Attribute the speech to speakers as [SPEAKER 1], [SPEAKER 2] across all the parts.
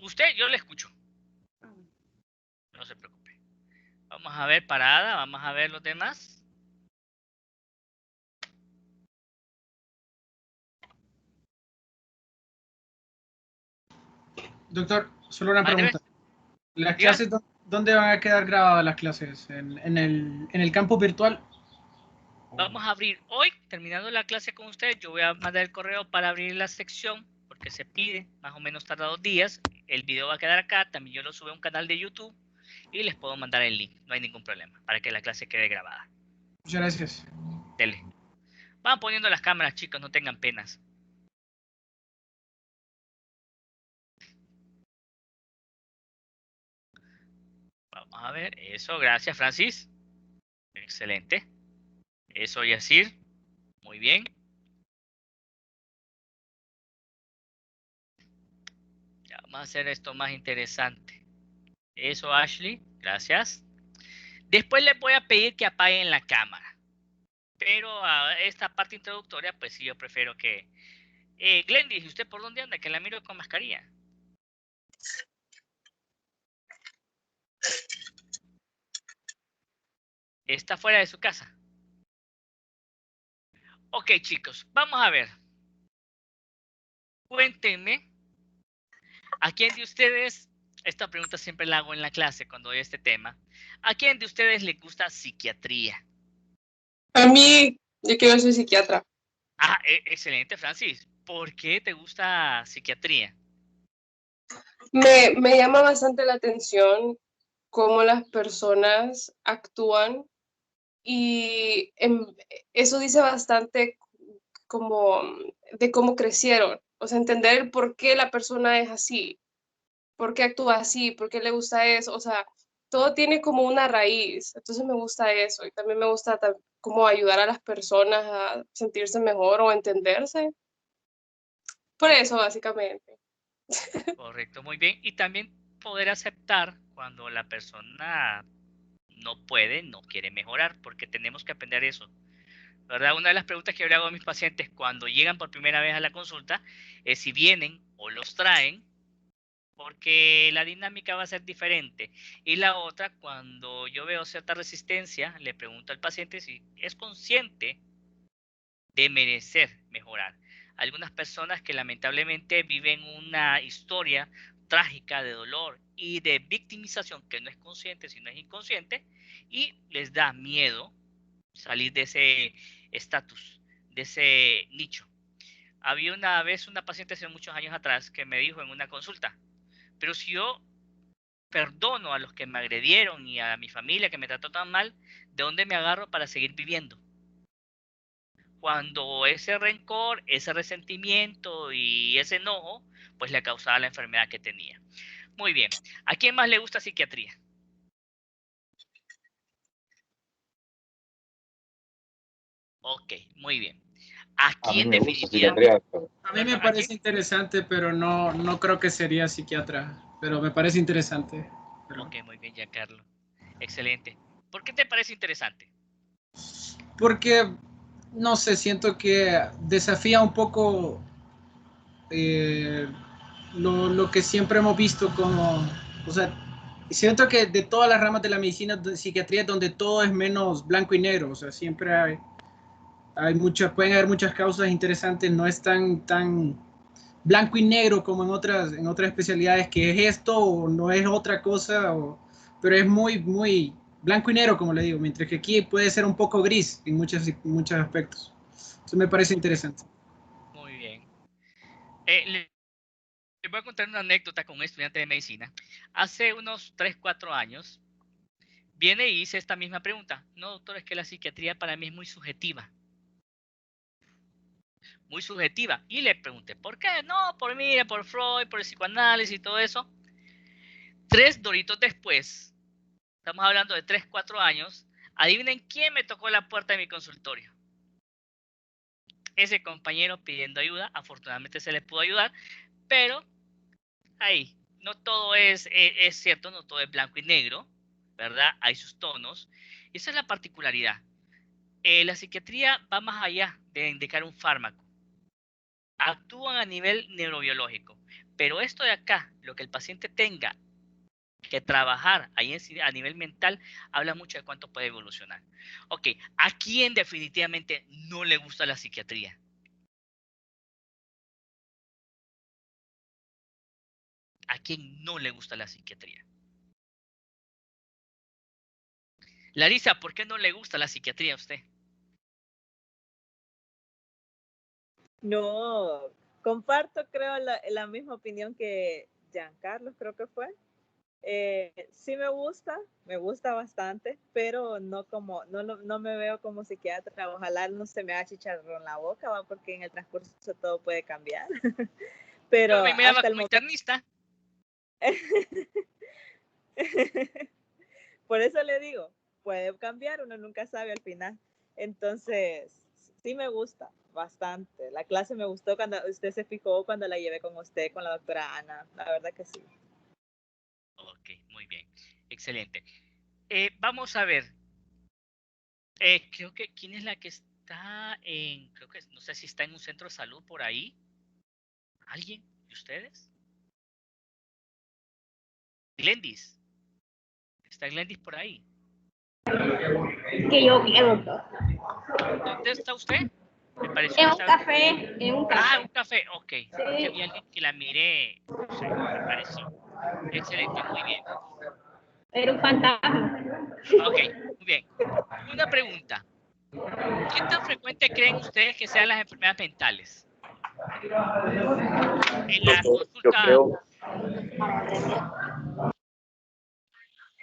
[SPEAKER 1] Usted, yo le escucho. No se preocupe. Vamos a ver parada, vamos a ver los demás.
[SPEAKER 2] Doctor, solo una
[SPEAKER 1] Mándeme.
[SPEAKER 2] pregunta. ¿Las
[SPEAKER 1] Diga.
[SPEAKER 2] clases dónde van a quedar grabadas las clases? En el campus virtual?
[SPEAKER 1] Vamos a abrir hoy, terminando la clase con ustedes, yo voy a mandar el correo para abrir la sección, porque se pide, más o menos tarda 2 días. El video va a quedar acá, también yo lo subo a un canal de YouTube y les puedo mandar el link, no hay ningún problema, para que la clase quede grabada.
[SPEAKER 2] Muchas gracias.
[SPEAKER 1] Dele. Van poniendo las cámaras, chicos, no tengan penas. Vamos a ver, eso, gracias Francis. Excelente. Eso, Yacir. Muy bien. Ya, vamos a hacer esto más interesante. Eso, Ashley. Gracias. Después les voy a pedir que apaguen la cámara. Pero a esta parte introductoria, pues sí, yo prefiero que... Glendy, ¿usted por dónde anda? Que la miro con mascarilla. ¿Está fuera de su casa? Ok, chicos, vamos a ver. Cuéntenme, ¿a quién de ustedes, esta pregunta siempre la hago en la clase cuando doy este tema, ¿a quién de ustedes le gusta psiquiatría?
[SPEAKER 3] A mí, yo quiero ser psiquiatra.
[SPEAKER 1] Ah, excelente, Francis. ¿Por qué te gusta psiquiatría?
[SPEAKER 3] Me llama bastante la atención cómo las personas actúan y eso dice bastante como de cómo crecieron. O sea, entender el por qué la persona es así, por qué actúa así, por qué le gusta eso. O sea, todo tiene como una raíz. Entonces me gusta eso y también me gusta como ayudar a las personas a sentirse mejor o entenderse. Por eso, básicamente.
[SPEAKER 1] Correcto, muy bien. Y también poder aceptar cuando la persona no puede, no quiere mejorar, porque tenemos que aprender eso. ¿Verdad? Una de las preguntas que yo le hago a mis pacientes cuando llegan por primera vez a la consulta es si vienen o los traen, porque la dinámica va a ser diferente. Y la otra, cuando yo veo cierta resistencia, le pregunto al paciente si es consciente de merecer mejorar. Algunas personas que lamentablemente viven una historia trágica de dolor y de victimización que no es consciente, sino es inconsciente, y les da miedo salir de ese estatus, de ese nicho. Había una vez una paciente hace muchos años atrás que me dijo en una consulta, pero si yo perdono a los que me agredieron y a mi familia que me trató tan mal, ¿de dónde me agarro para seguir viviendo? Cuando ese rencor, ese resentimiento y ese enojo, pues le causaba la enfermedad que tenía. Muy bien. ¿A quién más le gusta psiquiatría? Ok, muy bien. ¿A
[SPEAKER 4] A mí
[SPEAKER 1] quién
[SPEAKER 4] me gusta
[SPEAKER 1] definitivamente?
[SPEAKER 4] psiquiatría.
[SPEAKER 2] A mí me
[SPEAKER 1] ¿A quién?
[SPEAKER 2] parece interesante, pero no creo que sería psiquiatra. Pero me parece interesante. Pero,
[SPEAKER 1] Ok, muy bien, Giancarlo. Excelente. ¿Por qué te parece interesante?
[SPEAKER 2] porque, no sé, siento que desafía un poco eh, lo que siempre hemos visto como, o sea, siento que de todas las ramas de la medicina, de psiquiatría es donde todo es menos blanco y negro, o sea, siempre hay muchas, pueden haber muchas causas interesantes, no es tan blanco y negro como en otras especialidades, que es esto o no es otra cosa, pero es muy blanco y negro, como le digo, mientras que aquí puede ser un poco gris en muchos aspectos. Eso me parece interesante.
[SPEAKER 1] Muy bien. Les voy a contar una anécdota con un estudiante de medicina. Hace unos 3, 4 años, viene y hice esta misma pregunta. No, doctor, es que la psiquiatría para mí es muy subjetiva. Muy subjetiva. Y le pregunté, ¿por qué? No, por mira, por Freud, por el psicoanálisis y todo eso. 3 doritos después, estamos hablando de 3, 4 años, adivinen quién me tocó la puerta de mi consultorio. Ese compañero pidiendo ayuda, afortunadamente se le pudo ayudar, pero ahí, no todo es cierto, no todo es blanco y negro, ¿verdad? Hay sus tonos. Y esa es la particularidad. La psiquiatría va más allá de indicar un fármaco. actúan a nivel neurobiológico. Pero esto de acá, lo que el paciente tenga que trabajar ahí a nivel mental, habla mucho de cuánto puede evolucionar. Ok, ¿a quién definitivamente no le gusta la psiquiatría? ¿A quién no le gusta la psiquiatría? Larisa, ¿por qué no le gusta la psiquiatría a usted?
[SPEAKER 4] No, comparto, creo, la misma opinión que Giancarlo, creo que fue. Sí me gusta bastante, pero no como, no me veo como psiquiatra. Ojalá no se me haga chicharrón la boca, ¿va? Porque en el transcurso todo puede cambiar. Pero
[SPEAKER 1] Yo me miraba
[SPEAKER 4] hasta el
[SPEAKER 1] como
[SPEAKER 4] momento,
[SPEAKER 1] internista.
[SPEAKER 4] por eso le digo, puede cambiar, uno nunca sabe al final. Entonces, sí me gusta bastante. La clase me gustó cuando usted se fijó, cuando la llevé con usted, con la doctora Ana. La verdad que sí.
[SPEAKER 1] Ok, muy bien. Excelente. Vamos a ver. Creo que, ¿quién es la que está en, creo que, no sé si está en un centro de salud por ahí? ¿Alguien de ustedes? Glendis. ¿Está Glendis por ahí?
[SPEAKER 5] Que yo vi, doctor.
[SPEAKER 1] ¿Dónde está usted? Me pareció
[SPEAKER 5] En
[SPEAKER 1] que
[SPEAKER 5] un
[SPEAKER 1] estaba...
[SPEAKER 5] café, en un
[SPEAKER 1] Ah,
[SPEAKER 5] café.
[SPEAKER 1] un café. Ok. Es que
[SPEAKER 5] Sí,
[SPEAKER 1] había alguien que la miré. No sé, me pareció. Excelente, muy bien.
[SPEAKER 5] era un fantasma.
[SPEAKER 1] Ok, muy bien. Una pregunta. ¿Qué tan frecuente creen ustedes que sean las enfermedades mentales? En la
[SPEAKER 6] Doctor, yo
[SPEAKER 1] consulta.
[SPEAKER 6] creo,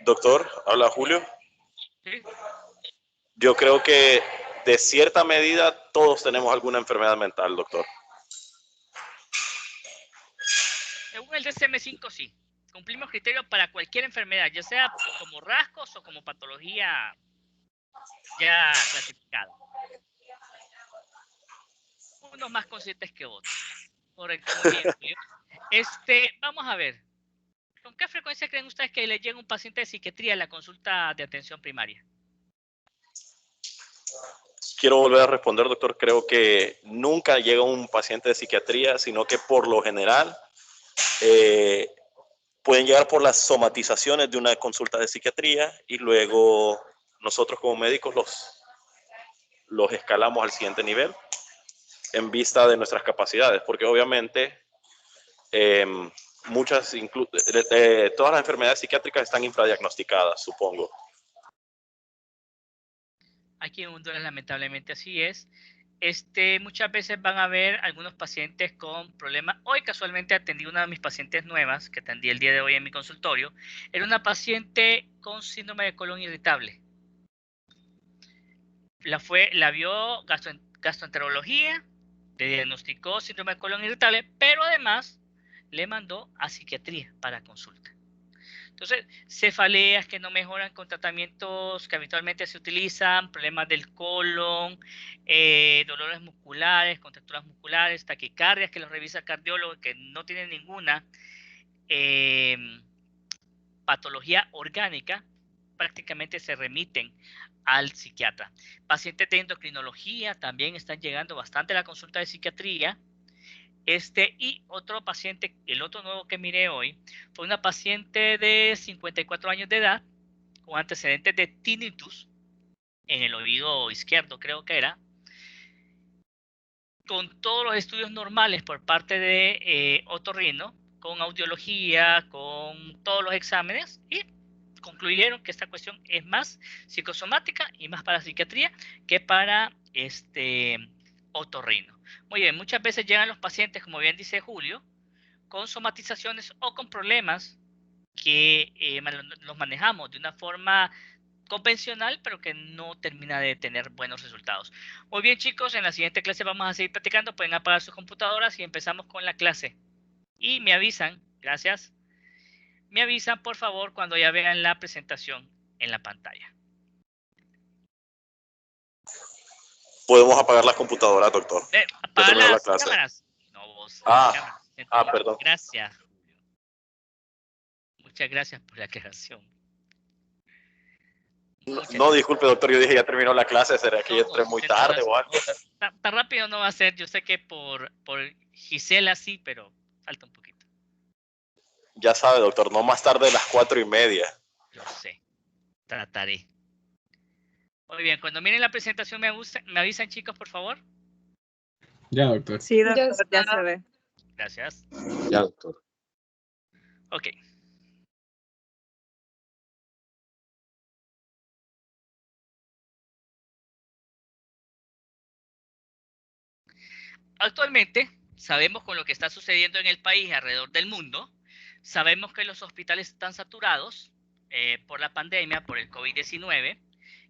[SPEAKER 6] doctor, habla Julio.
[SPEAKER 1] ¿Sí?
[SPEAKER 6] Yo creo que de cierta medida todos tenemos alguna enfermedad mental, doctor.
[SPEAKER 1] Según el DSM-5, sí. Cumplimos criterios para cualquier enfermedad, ya sea como rasgos o como patología ya clasificada. Unos más conscientes que otros. Correcto, muy bien, Julio. Vamos a ver. ¿Con qué frecuencia creen ustedes que le llega un paciente de psiquiatría a la consulta de atención primaria?
[SPEAKER 6] Quiero volver a responder, doctor. Creo que nunca llega un paciente de psiquiatría, sino que por lo general eh, pueden llegar por las somatizaciones de una consulta de psiquiatría y luego nosotros como médicos los escalamos al siguiente nivel en vista de nuestras capacidades, porque obviamente eh, todas las enfermedades psiquiátricas están infradiagnosticadas, supongo.
[SPEAKER 1] Aquí en Honduras lamentablemente así es. Muchas veces van a ver algunos pacientes con problemas. Hoy casualmente atendí una de mis pacientes nuevas, que atendí el día de hoy en mi consultorio. Era una paciente con síndrome de colon irritable. La vio gastroenterología, le diagnosticó síndrome de colon irritable, pero además le mandó a psiquiatría para consulta. Entonces, cefaleas que no mejoran con tratamientos que habitualmente se utilizan, problemas del colon, dolores musculares, contracturas musculares, taquicardias que los revisa el cardiólogo, que no tienen ninguna eh, patología orgánica, prácticamente se remiten al psiquiatra. Pacientes de endocrinología también están llegando bastante a la consulta de psiquiatría. Y otro paciente, el otro nuevo que miré hoy, fue una paciente de 54 años de edad con antecedentes de tinnitus en el oído izquierdo, creo que era, con todos los estudios normales por parte de otorrino, con audiología, con todos los exámenes, y concluyeron que esta cuestión es más psicosomática y más para psiquiatría que para otorrino. Muy bien, muchas veces llegan los pacientes, como bien dice Julio, con somatizaciones o con problemas que los manejamos de una forma convencional, pero que no termina de tener buenos resultados. Muy bien, chicos, en la siguiente clase vamos a seguir platicando. Pueden apagar sus computadoras y empezamos con la clase. Y me avisan, gracias. Me avisan, por favor, cuando ya vean la presentación en la pantalla.
[SPEAKER 6] Podemos apagar las computadoras, doctor. Ya
[SPEAKER 1] Apagar
[SPEAKER 6] terminó la
[SPEAKER 1] las
[SPEAKER 6] clase.
[SPEAKER 1] cámaras. No, vos, las
[SPEAKER 6] Ah,
[SPEAKER 1] cámaras. Entendí.
[SPEAKER 6] perdón.
[SPEAKER 1] Gracias, Julio. Muchas gracias por la aclaración.
[SPEAKER 6] No, disculpe, doctor, yo dije ya terminó la clase, ¿será que ya entré muy tarde o algo?
[SPEAKER 1] Tan rápido no va a ser, yo sé que por Gisela sí, pero falta un poquito.
[SPEAKER 6] Ya sabe, doctor, no más tarde de las 4:30.
[SPEAKER 1] Yo sé, trataré. Muy bien, cuando miren la presentación me avisan, chicos, por favor.
[SPEAKER 2] Ya, doctor.
[SPEAKER 4] Sí,
[SPEAKER 3] Ya
[SPEAKER 4] doctor, ya
[SPEAKER 3] está.
[SPEAKER 4] se ve.
[SPEAKER 1] Gracias.
[SPEAKER 6] Ya, doctor.
[SPEAKER 1] Ok. Actualmente sabemos con lo que está sucediendo en el país y alrededor del mundo, sabemos que los hospitales están saturados por la pandemia, por el COVID-19,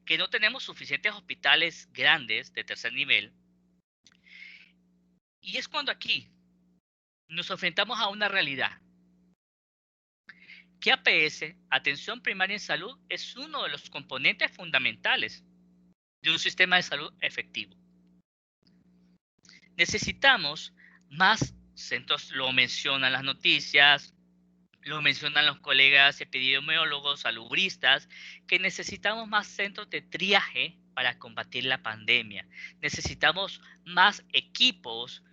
[SPEAKER 1] que no tenemos suficientes hospitales grandes de tercer nivel. Y es cuando aquí nos enfrentamos a una realidad. Que APS, Atención Primaria en Salud, es uno de los componentes fundamentales de un sistema de salud efectivo. Necesitamos más centros, lo mencionan las noticias, lo mencionan los colegas epidemiólogos, salubristas, que necesitamos más centros de triaje para combatir la pandemia. Necesitamos más equipos.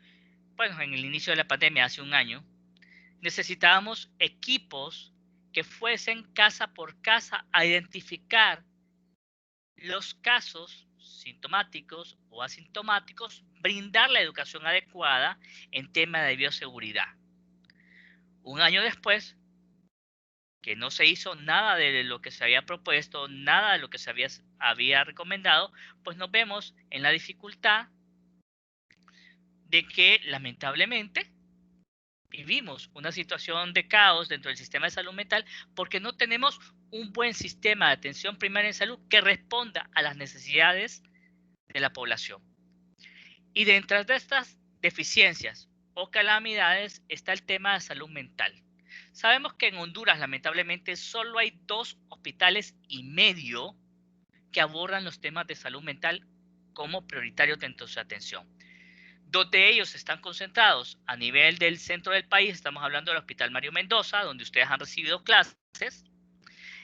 [SPEAKER 1] Bueno, en el inicio de la pandemia, hace un año, necesitábamos equipos que fuesen casa por casa a identificar los casos sintomáticos o asintomáticos, brindar la educación adecuada en tema de bioseguridad. Un año después, que no se hizo nada de lo que se había propuesto, nada de lo que se había recomendado, pues nos vemos en la dificultad de que lamentablemente vivimos una situación de caos dentro del sistema de salud mental porque no tenemos un buen sistema de atención primaria en salud que responda a las necesidades de la población. Y dentro de estas deficiencias o calamidades está el tema de salud mental. Sabemos que en Honduras lamentablemente solo hay 2 hospitales y medio que abordan los temas de salud mental como prioritarios dentro de su atención. 2 de ellos están concentrados a nivel del centro del país, estamos hablando del Hospital Mario Mendoza, donde ustedes han recibido clases,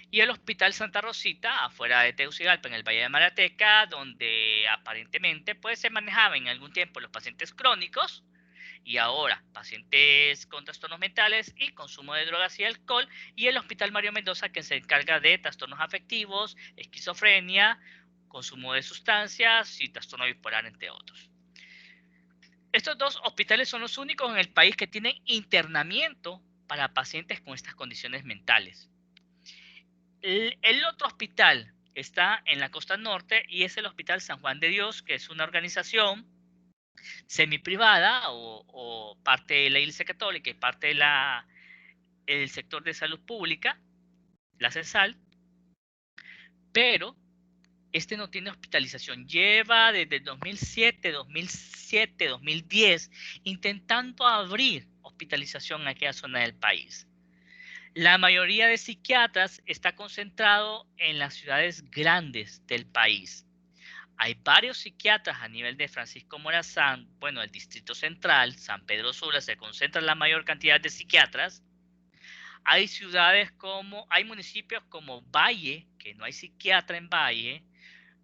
[SPEAKER 1] y el Hospital Santa Rosita, afuera de Tegucigalpa, en el Valle de Marateca, donde aparentemente pues, se manejaban en algún tiempo los pacientes crónicos, y ahora pacientes con trastornos mentales y consumo de drogas y alcohol, y el Hospital Mario Mendoza, que se encarga de trastornos afectivos, esquizofrenia, consumo de sustancias y trastorno bipolar, entre otros. Estos 2 hospitales son los únicos en el país que tienen internamiento para pacientes con estas condiciones mentales. El otro hospital está en la costa norte y es el Hospital San Juan de Dios, que es una organización semiprivada o parte de la Iglesia Católica y parte del sector de salud pública, la CESAL, pero este no tiene hospitalización. Lleva desde 2007, 2010 intentando abrir hospitalización en aquella zona del país. La mayoría de psiquiatras está concentrado en las ciudades grandes del país. Hay varios psiquiatras a nivel de Francisco Morazán, bueno, el Distrito Central, San Pedro Sula, se concentra la mayor cantidad de psiquiatras. Hay hay municipios como Valle, que no hay psiquiatra en Valle,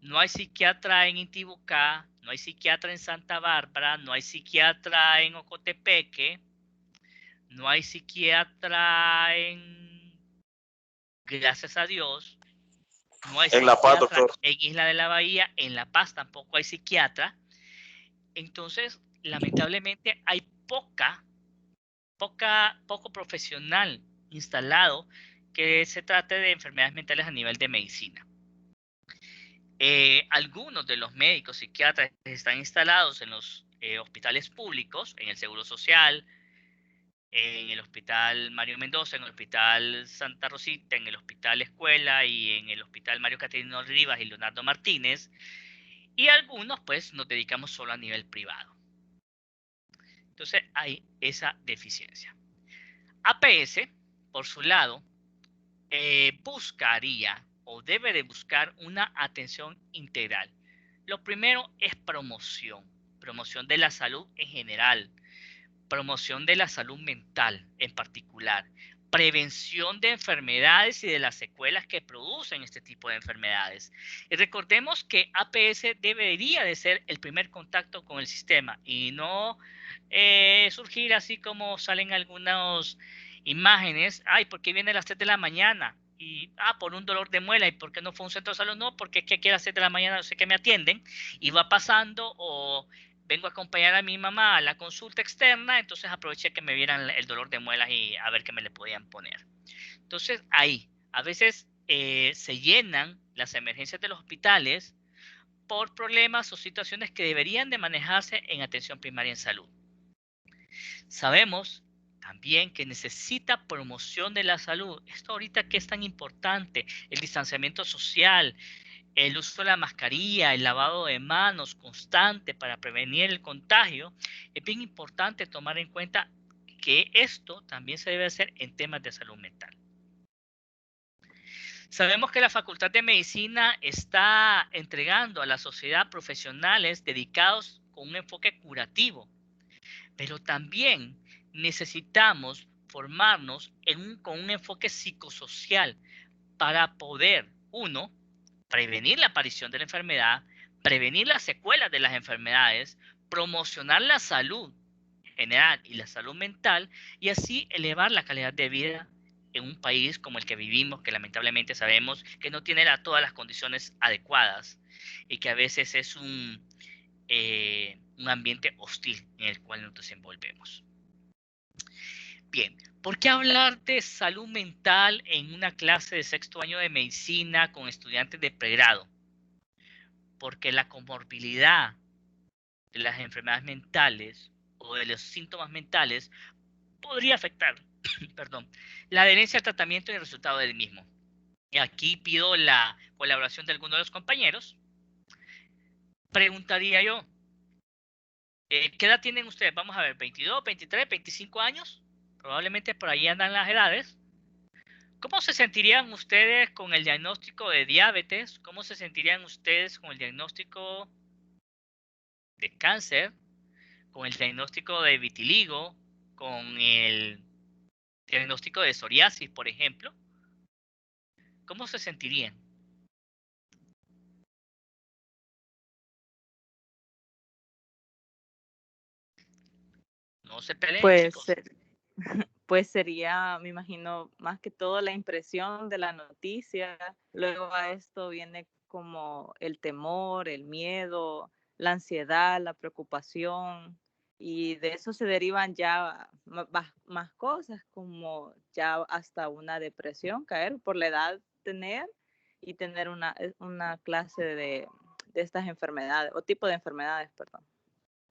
[SPEAKER 1] no hay psiquiatra en Intibucá, no hay psiquiatra en Santa Bárbara, no hay psiquiatra en Ocotepeque, no hay psiquiatra gracias a Dios, no hay
[SPEAKER 6] En La Paz,
[SPEAKER 1] psiquiatra
[SPEAKER 6] doctor.
[SPEAKER 1] en Isla de la Bahía, en La Paz tampoco hay psiquiatra. Entonces, lamentablemente hay poco profesional instalado que se trate de enfermedades mentales a nivel de medicina. Algunos de los médicos psiquiatras están instalados en los hospitales públicos, en el Seguro Social, en el Hospital Mario Mendoza, en el Hospital Santa Rosita, en el Hospital Escuela y en el Hospital Mario Caterino Rivas y Leonardo Martínez. Y algunos pues nos dedicamos solo a nivel privado. Entonces hay esa deficiencia. APS, por su lado, buscaría o debe de buscar una atención integral. Lo primero es promoción de la salud en general, promoción de la salud mental en particular, prevención de enfermedades y de las secuelas que producen este tipo de enfermedades. Y recordemos que APS debería de ser el primer contacto con el sistema y no surgir así como salen algunas imágenes. Ay, ¿por qué viene a las 3 de la mañana? Y, por un dolor de muela. ¿Y por qué no fue a un centro de salud? No, porque es que aquí a las 7 de la mañana no sé qué me atienden y va pasando, o vengo a acompañar a mi mamá a la consulta externa, entonces aproveché que me vieran el dolor de muelas y a ver qué me le podían poner. Entonces ahí, a veces se llenan las emergencias de los hospitales por problemas o situaciones que deberían de manejarse en atención primaria en salud. Sabemos también que necesita promoción de la salud. Esto ahorita que es tan importante, el distanciamiento social, el uso de la mascarilla, el lavado de manos constante para prevenir el contagio, es bien importante tomar en cuenta que esto también se debe hacer en temas de salud mental. Sabemos que la Facultad de Medicina está entregando a la sociedad profesionales dedicados con un enfoque curativo, pero también necesitamos formarnos con un enfoque psicosocial para poder, uno, prevenir la aparición de la enfermedad, prevenir las secuelas de las enfermedades, promocionar la salud general y la salud mental, y así elevar la calidad de vida en un país como el que vivimos, que lamentablemente sabemos que no tiene todas las condiciones adecuadas y que a veces es un ambiente hostil en el cual nos desenvolvemos. Bien, ¿por qué hablar de salud mental en una clase de 6º año de medicina con estudiantes de pregrado? Porque la comorbilidad de las enfermedades mentales o de los síntomas mentales podría afectar perdón, la adherencia al tratamiento y el resultado del mismo. Y aquí pido la colaboración de algunos de los compañeros. Preguntaría yo, ¿qué edad tienen ustedes? Vamos a ver, 22, 23, 25 años. Probablemente por ahí andan las edades. ¿Cómo se sentirían ustedes con el diagnóstico de diabetes? ¿Cómo se sentirían ustedes con el diagnóstico de cáncer? ¿Con el diagnóstico de vitiligo? ¿Con el diagnóstico de psoriasis, por ejemplo? ¿Cómo se sentirían? No se peleen,
[SPEAKER 4] Pues,
[SPEAKER 1] chicos.
[SPEAKER 4] pues sería, me imagino, más que todo la impresión de la noticia. Luego a esto viene como el temor, el miedo, la ansiedad, la preocupación. Y de eso se derivan ya más cosas, como ya hasta una depresión, caer por la edad tener y tener una clase de estas enfermedades, o tipo de enfermedades, perdón.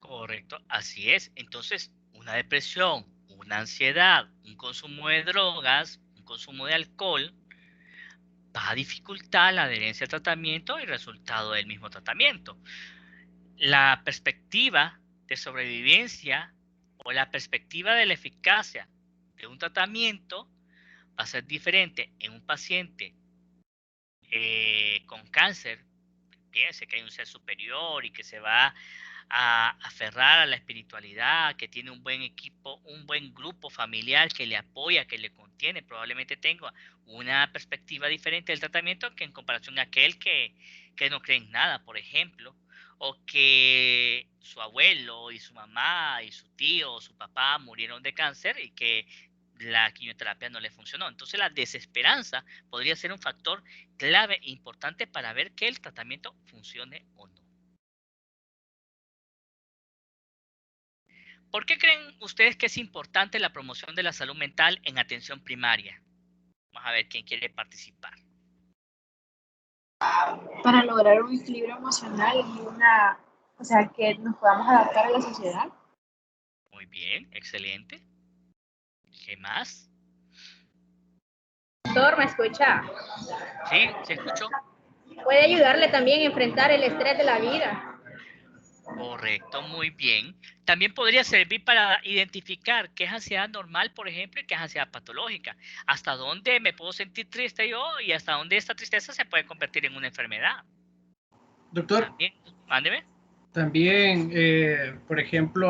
[SPEAKER 1] Correcto, así es. Entonces, una depresión, una ansiedad, un consumo de drogas, un consumo de alcohol, va a dificultar la adherencia al tratamiento y el resultado del mismo tratamiento. La perspectiva de sobrevivencia o la perspectiva de la eficacia de un tratamiento va a ser diferente en un paciente con cáncer. Piense que hay un ser superior y que se va a aferrar a la espiritualidad, que tiene un buen equipo, un buen grupo familiar que le apoya, que le contiene. Probablemente tenga una perspectiva diferente del tratamiento que en comparación a aquel que no cree en nada, por ejemplo, o que su abuelo y su mamá y su tío o su papá murieron de cáncer y que la quimioterapia no le funcionó. Entonces la desesperanza podría ser un factor clave e importante para ver que el tratamiento funcione o no. ¿Por qué creen ustedes que es importante la promoción de la salud mental en atención primaria? Vamos a ver quién quiere participar.
[SPEAKER 7] Para lograr un equilibrio emocional y o sea, que nos podamos adaptar a la sociedad.
[SPEAKER 1] Muy bien, excelente. ¿Qué más?
[SPEAKER 5] Doctor, ¿me escucha?
[SPEAKER 1] Sí, ¿se escuchó?
[SPEAKER 5] Puede ayudarle también a enfrentar el estrés de la vida.
[SPEAKER 1] Correcto, muy bien. También podría servir para identificar qué es ansiedad normal, por ejemplo, y qué es ansiedad patológica. Hasta dónde me puedo sentir triste yo y hasta dónde esta tristeza se puede convertir en una enfermedad.
[SPEAKER 2] Doctor,
[SPEAKER 1] También, mándeme.
[SPEAKER 2] También, por ejemplo,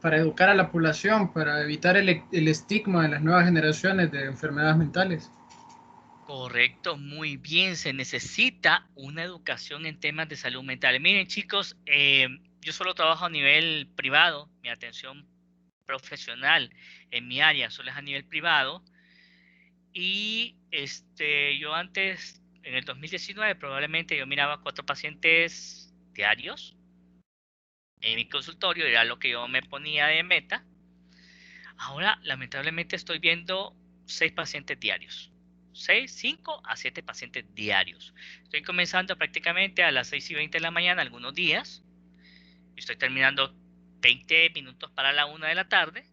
[SPEAKER 2] para educar a la población, para evitar el estigma de las nuevas generaciones de enfermedades mentales.
[SPEAKER 1] Correcto, muy bien. Se necesita una educación en temas de salud mental. Miren, chicos, yo solo trabajo a nivel privado. Mi atención profesional en mi área solo es a nivel privado. Y yo antes, en el 2019, probablemente yo miraba 4 pacientes diarios en mi consultorio. Era lo que yo me ponía de meta. Ahora, lamentablemente, estoy viendo 6 pacientes diarios. 5 a 7 pacientes diarios. Estoy comenzando prácticamente a las 6:20 de la mañana algunos días. Estoy terminando 20 minutos para la 1 de la tarde.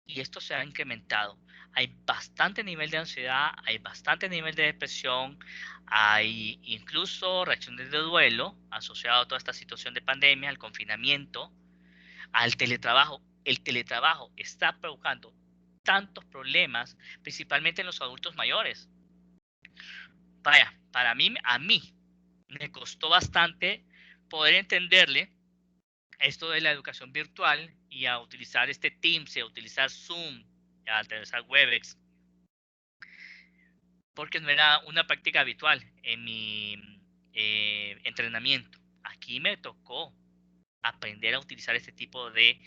[SPEAKER 1] Y esto se ha incrementado. Hay bastante nivel de ansiedad, hay bastante nivel de depresión, hay incluso reacciones de duelo asociado a toda esta situación de pandemia, al confinamiento, al teletrabajo. El teletrabajo está provocando tantos problemas, principalmente en los adultos mayores. Vaya, a mí me costó bastante poder entenderle esto de la educación virtual y a utilizar Teams, a utilizar Zoom, a utilizar Webex, porque no era una práctica habitual en mi entrenamiento. Aquí me tocó aprender a utilizar este tipo de...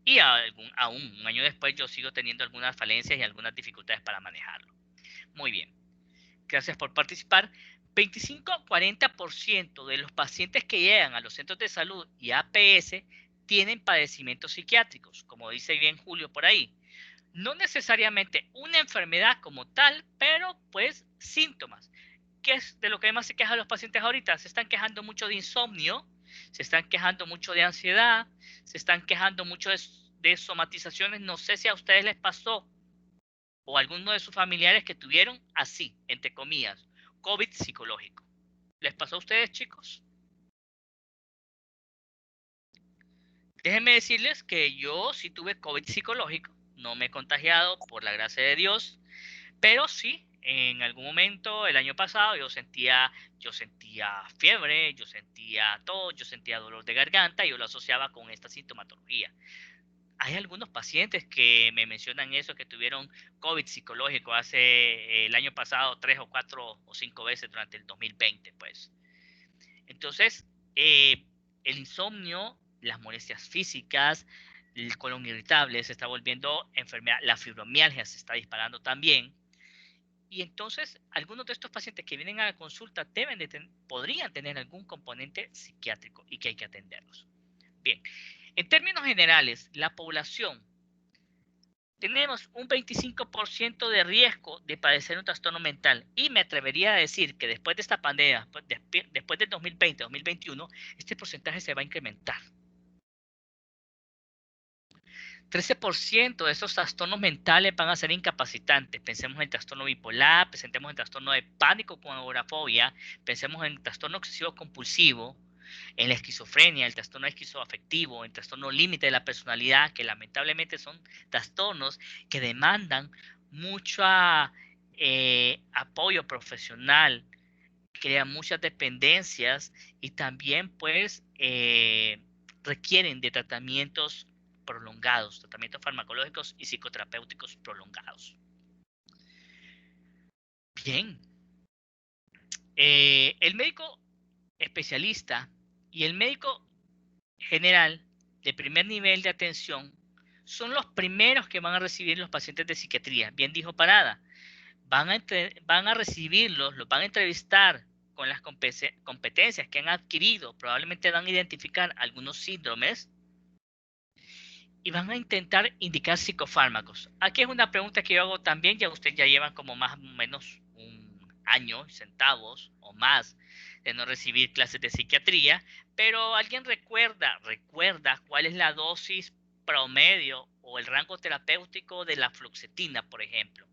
[SPEAKER 1] Y aún un año después yo sigo teniendo algunas falencias y algunas dificultades para manejarlo. Muy bien. Gracias por participar. 25-40% de los pacientes que llegan a los centros de salud y APS tienen padecimientos psiquiátricos, como dice bien Julio por ahí. No necesariamente una enfermedad como tal, pero pues síntomas. ¿Qué es de lo que más se quejan los pacientes ahorita? Se están quejando mucho de insomnio, se están quejando mucho de ansiedad, se están quejando mucho de somatizaciones. No sé si a ustedes les pasó o a alguno de sus familiares que tuvieron así, entre comillas, COVID psicológico. ¿Les pasó a ustedes, chicos? Déjenme decirles que yo sí tuve COVID psicológico, no me he contagiado por la gracia de Dios, pero sí, en algún momento el año pasado yo sentía fiebre, yo sentía tos, yo sentía dolor de garganta y yo lo asociaba con esta sintomatología. Hay algunos pacientes que me mencionan eso, que tuvieron COVID psicológico hace el año pasado 3 o 4 o 5 veces durante el 2020, pues. Entonces, el insomnio, las molestias físicas, el colon irritable se está volviendo enfermedad, la fibromialgia se está disparando también. Y entonces, algunos de estos pacientes que vienen a la consulta podrían tener algún componente psiquiátrico y que hay que atenderlos. Bien, en términos generales, la población tenemos un 25% de riesgo de padecer un trastorno mental y me atrevería a decir que después de esta pandemia, después del 2020-2021, este porcentaje se va a incrementar. 13% de esos trastornos mentales van a ser incapacitantes. Pensemos en el trastorno bipolar, pensemos en el trastorno de pánico con agorafobia, pensemos en el trastorno obsesivo compulsivo, en la esquizofrenia, el trastorno esquizoafectivo, el trastorno límite de la personalidad, que lamentablemente son trastornos que demandan mucho apoyo profesional, crean muchas dependencias y también pues requieren de tratamientos prolongados, tratamientos farmacológicos y psicoterapéuticos prolongados. Bien, el médico especialista y el médico general de primer nivel de atención son los primeros que van a recibir los pacientes de psiquiatría. Bien dijo Parada, van a recibirlos, los van a entrevistar con las competencias que han adquirido, probablemente van a identificar algunos síndromes y van a intentar indicar psicofármacos. Aquí es una pregunta que yo hago también, ya ustedes ya llevan como más o menos un año, centavos o más de no recibir clases de psiquiatría, pero ¿alguien recuerda cuál es la dosis promedio o el rango terapéutico de la fluoxetina, por ejemplo?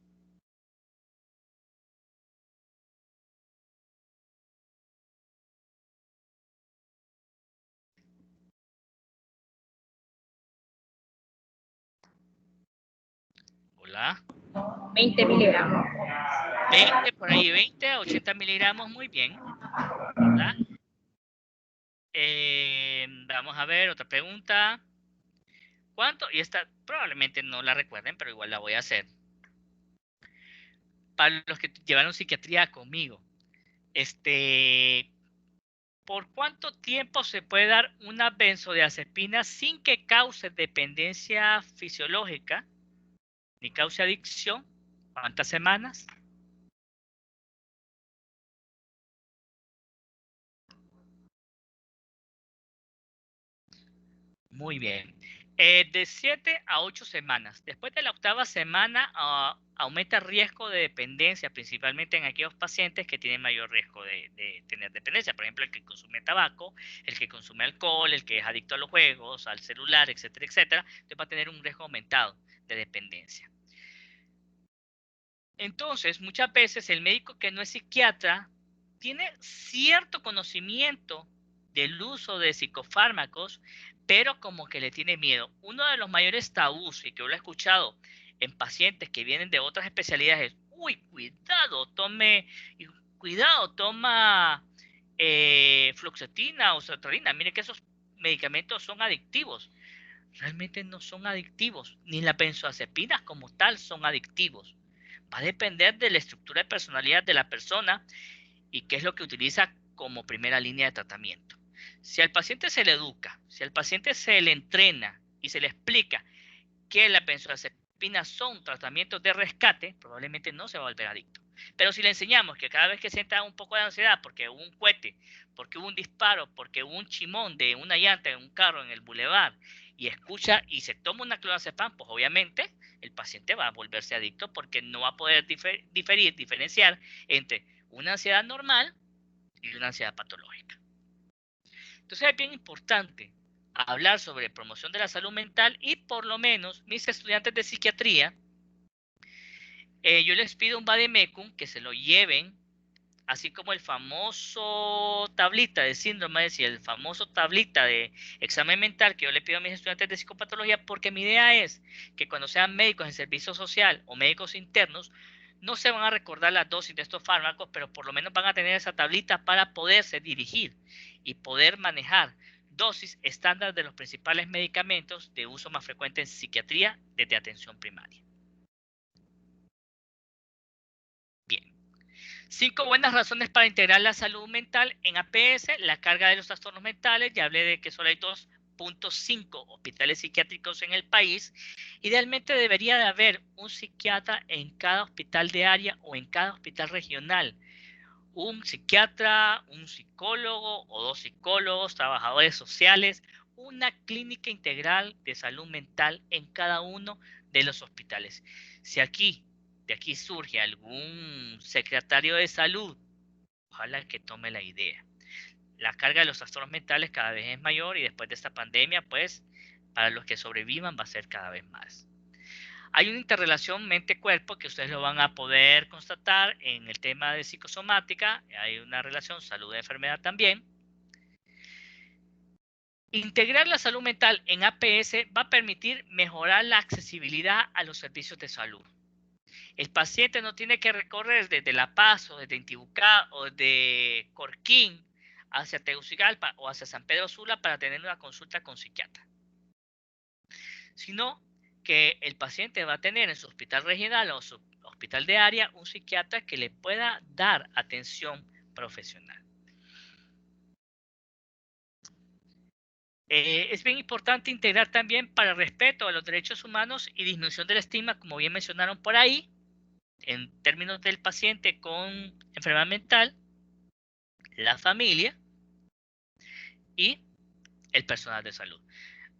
[SPEAKER 1] Hola.
[SPEAKER 5] 20 miligramos.
[SPEAKER 1] 20, por ahí 20 a 80 miligramos, muy bien. ¿Verdad? Vamos a ver otra pregunta. ¿Cuánto? Y esta probablemente no la recuerden, pero igual la voy a hacer. Para los que llevaron psiquiatría conmigo, ¿por cuánto tiempo se puede dar una benzodiazepina sin que cause dependencia fisiológica ni cause adicción? ¿Cuántas semanas? Muy bien. De 7 a 8 semanas. Después de la octava semana aumenta el riesgo de dependencia, principalmente en aquellos pacientes que tienen mayor riesgo de tener dependencia. Por ejemplo, el que consume tabaco, el que consume alcohol, el que es adicto a los juegos, al celular, etcétera, etcétera. Entonces va a tener un riesgo aumentado de dependencia. Entonces, muchas veces el médico que no es psiquiatra tiene cierto conocimiento del uso de psicofármacos, pero como que le tiene miedo. Uno de los mayores tabús, y que yo lo he escuchado en pacientes que vienen de otras especialidades, es, uy, cuidado, toma fluoxetina o sertralina. Mire que esos medicamentos son adictivos. Realmente no son adictivos, ni las benzodiazepinas como tal son adictivos. Va a depender de la estructura de personalidad de la persona y qué es lo que utiliza como primera línea de tratamiento. Si al paciente se le educa, si al paciente se le entrena y se le explica que las benzodiazepinas son tratamientos de rescate, probablemente no se va a volver adicto. Pero si le enseñamos que cada vez que sienta un poco de ansiedad porque hubo un cohete, porque hubo un disparo, porque hubo un chimón de una llanta en un carro en el bulevar y escucha y se toma una clonazepam, pues obviamente el paciente va a volverse adicto porque no va a poder diferenciar entre una ansiedad normal y una ansiedad patológica. Entonces es bien importante hablar sobre promoción de la salud mental y por lo menos mis estudiantes de psiquiatría, yo les pido un vademecum que se lo lleven, así como el famoso tablita de síndrome y el famoso tablita de examen mental que yo le pido a mis estudiantes de psicopatología, porque mi idea es que cuando sean médicos en servicio social o médicos internos, no se van a recordar las dosis de estos fármacos, pero por lo menos van a tener esa tablita para poderse dirigir y poder manejar dosis estándar de los principales medicamentos de uso más frecuente en psiquiatría desde atención primaria. Bien. 5 buenas razones para integrar la salud mental en APS, la carga de los trastornos mentales. Ya hablé de que solo hay 2.5 hospitales psiquiátricos en el país. Idealmente debería de haber un psiquiatra en cada hospital de área o en cada hospital regional. Un psiquiatra, un psicólogo o 2 psicólogos, trabajadores sociales, una clínica integral de salud mental en cada uno de los hospitales. Si de aquí surge algún secretario de salud, ojalá que tome la idea. La carga de los trastornos mentales cada vez es mayor y después de esta pandemia, pues, para los que sobrevivan va a ser cada vez más. Hay una interrelación mente-cuerpo que ustedes lo van a poder constatar en el tema de psicosomática. Hay una relación salud-enfermedad también. Integrar la salud mental en APS va a permitir mejorar la accesibilidad a los servicios de salud. El paciente no tiene que recorrer desde La Paz o desde Intibucá o desde Corquín hacia Tegucigalpa o hacia San Pedro Sula para tener una consulta con psiquiatra, sino que el paciente va a tener en su hospital regional o su hospital de área un psiquiatra que le pueda dar atención profesional. Es bien importante integrar también para el respeto a los derechos humanos y disminución del estigma, como bien mencionaron por ahí, en términos del paciente con enfermedad mental, la familia y el personal de salud.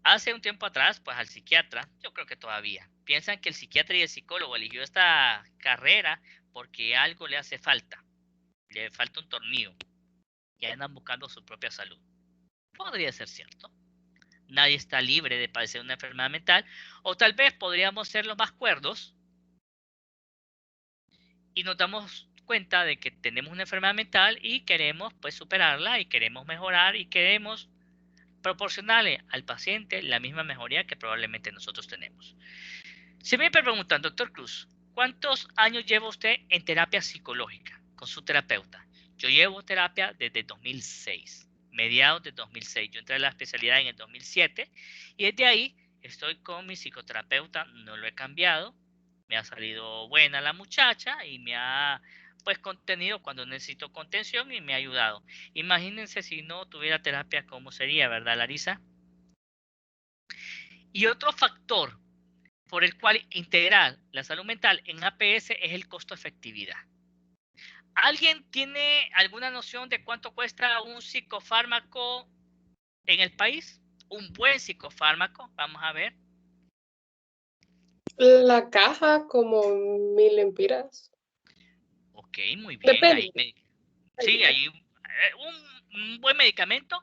[SPEAKER 1] Hace un tiempo atrás, pues al psiquiatra, yo creo que todavía, piensan que el psiquiatra y el psicólogo eligió esta carrera porque algo le hace falta. Le falta un tornillo y andan buscando su propia salud. Podría ser cierto. Nadie está libre de padecer una enfermedad mental, o tal vez podríamos ser los más cuerdos y nos damos cuenta de que tenemos una enfermedad mental y queremos pues superarla y queremos mejorar y queremos proporcionarle al paciente la misma mejoría que probablemente nosotros tenemos. Si me preguntan, doctor Cruz, ¿cuántos años lleva usted en terapia psicológica con su terapeuta? Yo llevo terapia desde 2006. mediados de 2006. Yo entré a la especialidad en el 2007 y desde ahí estoy con mi psicoterapeuta, no lo he cambiado. Me ha salido buena la muchacha y me ha pues contenido cuando necesito contención y me ha ayudado. Imagínense si no tuviera terapia, ¿cómo sería, verdad, Larisa? Y otro factor por el cual integrar la salud mental en APS es el costo-efectividad. ¿Alguien tiene alguna noción de cuánto cuesta un psicofármaco en el país? Un buen psicofármaco, vamos a ver.
[SPEAKER 3] La caja como 1000 lempiras.
[SPEAKER 1] Ok, muy bien.
[SPEAKER 3] Depende.
[SPEAKER 1] Sí, hay un buen medicamento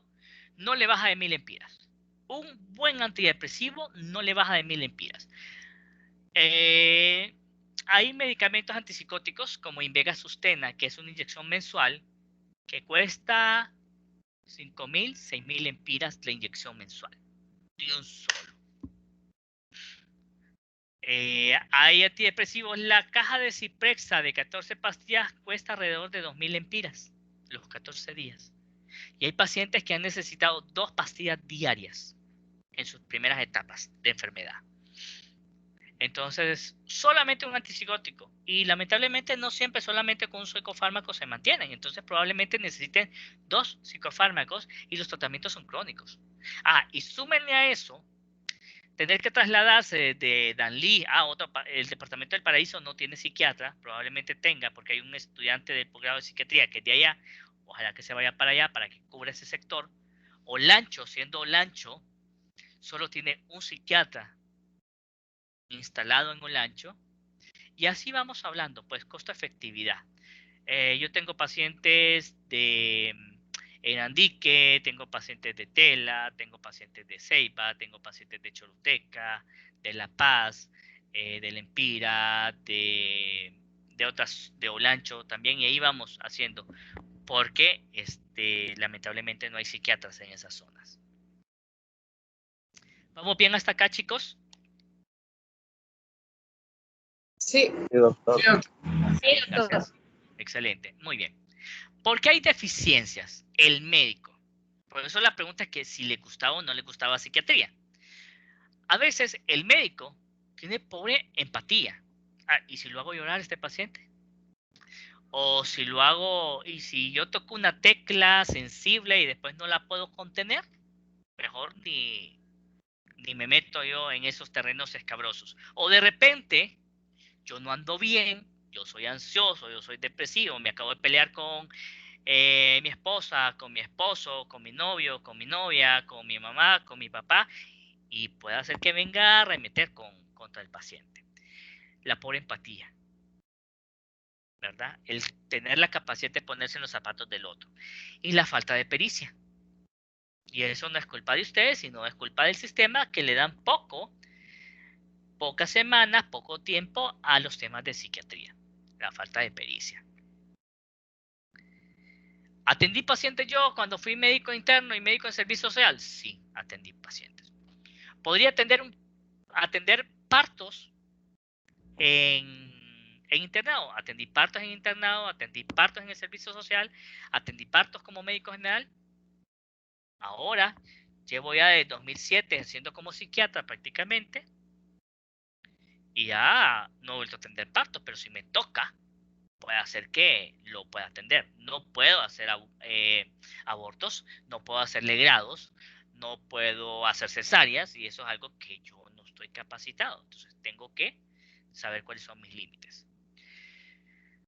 [SPEAKER 1] no le baja de 1000 lempiras. Un buen antidepresivo no le baja de 1000 lempiras. Hay medicamentos antipsicóticos como Invega Sustena, que es una inyección mensual que cuesta 5000, 6000 lempiras la inyección mensual. De un solo. Hay antidepresivos. La caja de Ciprexa de 14 pastillas cuesta alrededor de 2000 lempiras los 14 días. Y hay pacientes que han necesitado 2 pastillas diarias en sus primeras etapas de enfermedad. Entonces, solamente un antipsicótico. Y lamentablemente no siempre solamente con un psicofármaco se mantienen. Entonces, probablemente necesiten 2 psicofármacos y los tratamientos son crónicos. Y súmenle a eso tener que trasladarse de Danlí a el departamento del Paraíso no tiene psiquiatra, probablemente tenga, porque hay un estudiante del posgrado de psiquiatría que es de allá, ojalá que se vaya para allá para que cubra ese sector. Olancho, siendo Olancho, solo tiene un psiquiatra instalado en Olancho, y así vamos hablando, pues costo-efectividad. Yo tengo pacientes en Andique, tengo pacientes de Tela, tengo pacientes de Ceiba, tengo pacientes de Choluteca, de La Paz, de Lempira, de otras, de Olancho también, y ahí vamos haciendo, porque lamentablemente no hay psiquiatras en esas zonas. ¿Vamos bien hasta acá, chicos?
[SPEAKER 3] Sí.
[SPEAKER 6] Sí, doctor.
[SPEAKER 5] Sí, doctor.
[SPEAKER 1] Gracias. Excelente, muy bien. ¿Por qué hay deficiencias? El médico. Por eso la pregunta es que si le gustaba o no le gustaba psiquiatría. A veces el médico tiene pobre empatía. ¿Y si lo hago llorar a este paciente? O si lo hago, y si yo toco una tecla sensible y después no la puedo contener, mejor ni me meto yo en esos terrenos escabrosos. O de repente, yo no ando bien, yo soy ansioso, yo soy depresivo, me acabo de pelear con mi esposa, con mi esposo, con mi novio, con mi novia, con mi mamá, con mi papá, y puede hacer que venga a arremeter contra el paciente. La pobre empatía, ¿verdad? El tener la capacidad de ponerse en los zapatos del otro. Y la falta de pericia. Y eso no es culpa de ustedes, sino es culpa del sistema, que le dan pocas semanas, poco tiempo a los temas de psiquiatría. La falta de pericia. ¿Atendí pacientes yo cuando fui médico interno y médico en servicio social? Sí, atendí pacientes. ¿Podría atender partos en internado? Atendí partos en internado, atendí partos en el servicio social, atendí partos como médico general. Ahora llevo ya de 2007 haciendo como psiquiatra prácticamente y ya no he vuelto a atender partos, pero si me toca, puede hacer que lo pueda atender. No puedo hacer abortos, no puedo hacer legrados, no puedo hacer cesáreas, y eso es algo que yo no estoy capacitado. Entonces tengo que saber cuáles son mis límites.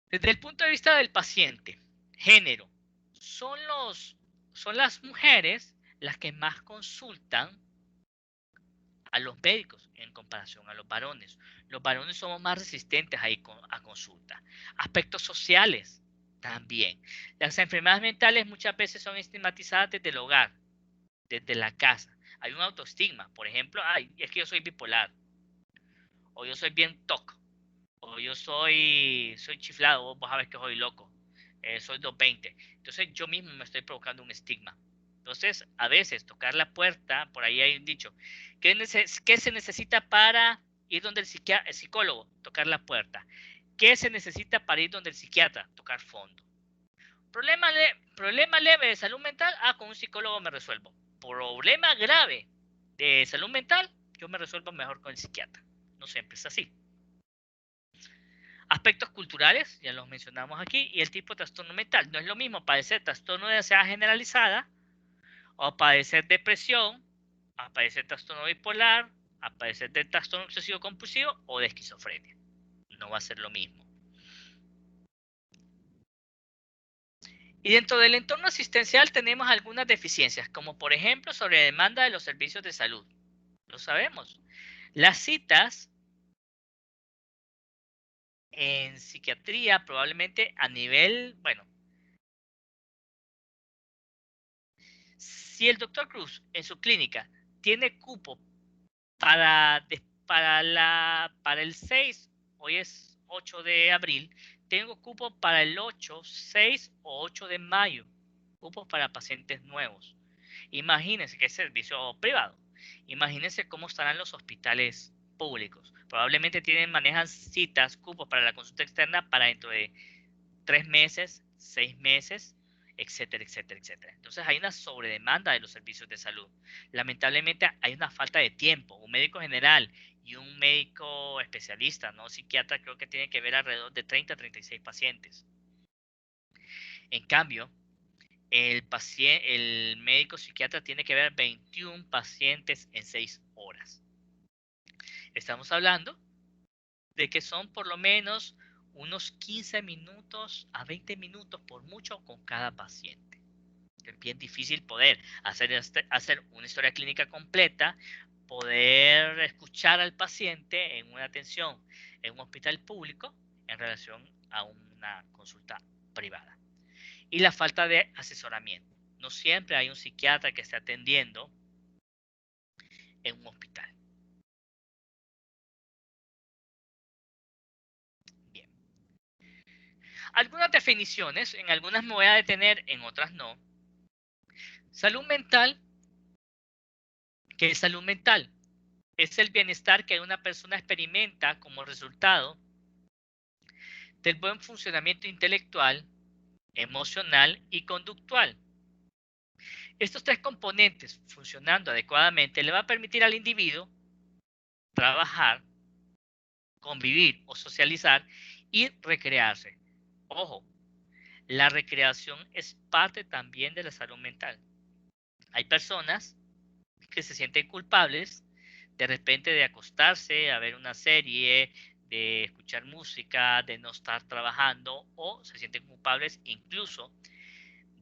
[SPEAKER 1] Desde el punto de vista del paciente, género, son las mujeres las que más consultan a los médicos en comparación a los varones. Los varones somos más resistentes a consulta. Aspectos sociales también. Las enfermedades mentales muchas veces son estigmatizadas desde el hogar, desde la casa. Hay un autoestigma, por ejemplo, es que yo soy bipolar, o yo soy bien TOC, o yo soy chiflado, vos sabés que soy loco, soy 220. Entonces yo mismo me estoy provocando un estigma. Entonces, a veces tocar la puerta, por ahí hay un dicho, ¿qué se necesita para ir donde el psicólogo? Tocar la puerta. ¿Qué se necesita para ir donde el psiquiatra? Tocar fondo. Problema leve de salud mental, con un psicólogo me resuelvo. Problema grave de salud mental, yo me resuelvo mejor con el psiquiatra. No siempre es así. Aspectos culturales, ya los mencionamos aquí, y el tipo de trastorno mental. No es lo mismo padecer trastorno de ansiedad generalizada, o padecer depresión, a padecer trastorno bipolar, a padecer de trastorno obsesivo compulsivo o de esquizofrenia. No va a ser lo mismo. Y dentro del entorno asistencial tenemos algunas deficiencias, como por ejemplo sobre demanda de los servicios de salud. Lo sabemos. Las citas en psiquiatría probablemente a nivel, bueno, si el doctor Cruz en su clínica tiene cupo para el 6, hoy es 8 de abril, tengo cupo para el 8, 6 o 8 de mayo, cupos para pacientes nuevos. Imagínense que es servicio privado. Imagínense cómo estarán los hospitales públicos. Probablemente manejan citas, cupos para la consulta externa para dentro de 3 meses, 6 meses, etcétera, etcétera, etcétera. Entonces hay una sobredemanda de los servicios de salud. Lamentablemente hay una falta de tiempo. Un médico general y un médico especialista, no psiquiatra, creo que tiene que ver alrededor de 30 a 36 pacientes. En cambio, el médico psiquiatra tiene que ver 21 pacientes en 6 horas. Estamos hablando de que son por lo menos unos 15 minutos a 20 minutos por mucho con cada paciente. Es bien difícil poder hacer una historia clínica completa, poder escuchar al paciente en una atención en un hospital público en relación a una consulta privada. Y la falta de asesoramiento. No siempre hay un psiquiatra que esté atendiendo en un hospital. Bien. Algunas definiciones, en algunas me voy a detener, en otras no. Salud mental. ¿Qué es salud mental? Es el bienestar que una persona experimenta como resultado del buen funcionamiento intelectual, emocional y conductual. Estos 3 componentes funcionando adecuadamente le va a permitir al individuo trabajar, convivir o socializar y recrearse. Ojo, la recreación es parte también de la salud mental. Hay personas que se sienten culpables de repente de acostarse a ver una serie, de escuchar música, de no estar trabajando, o se sienten culpables incluso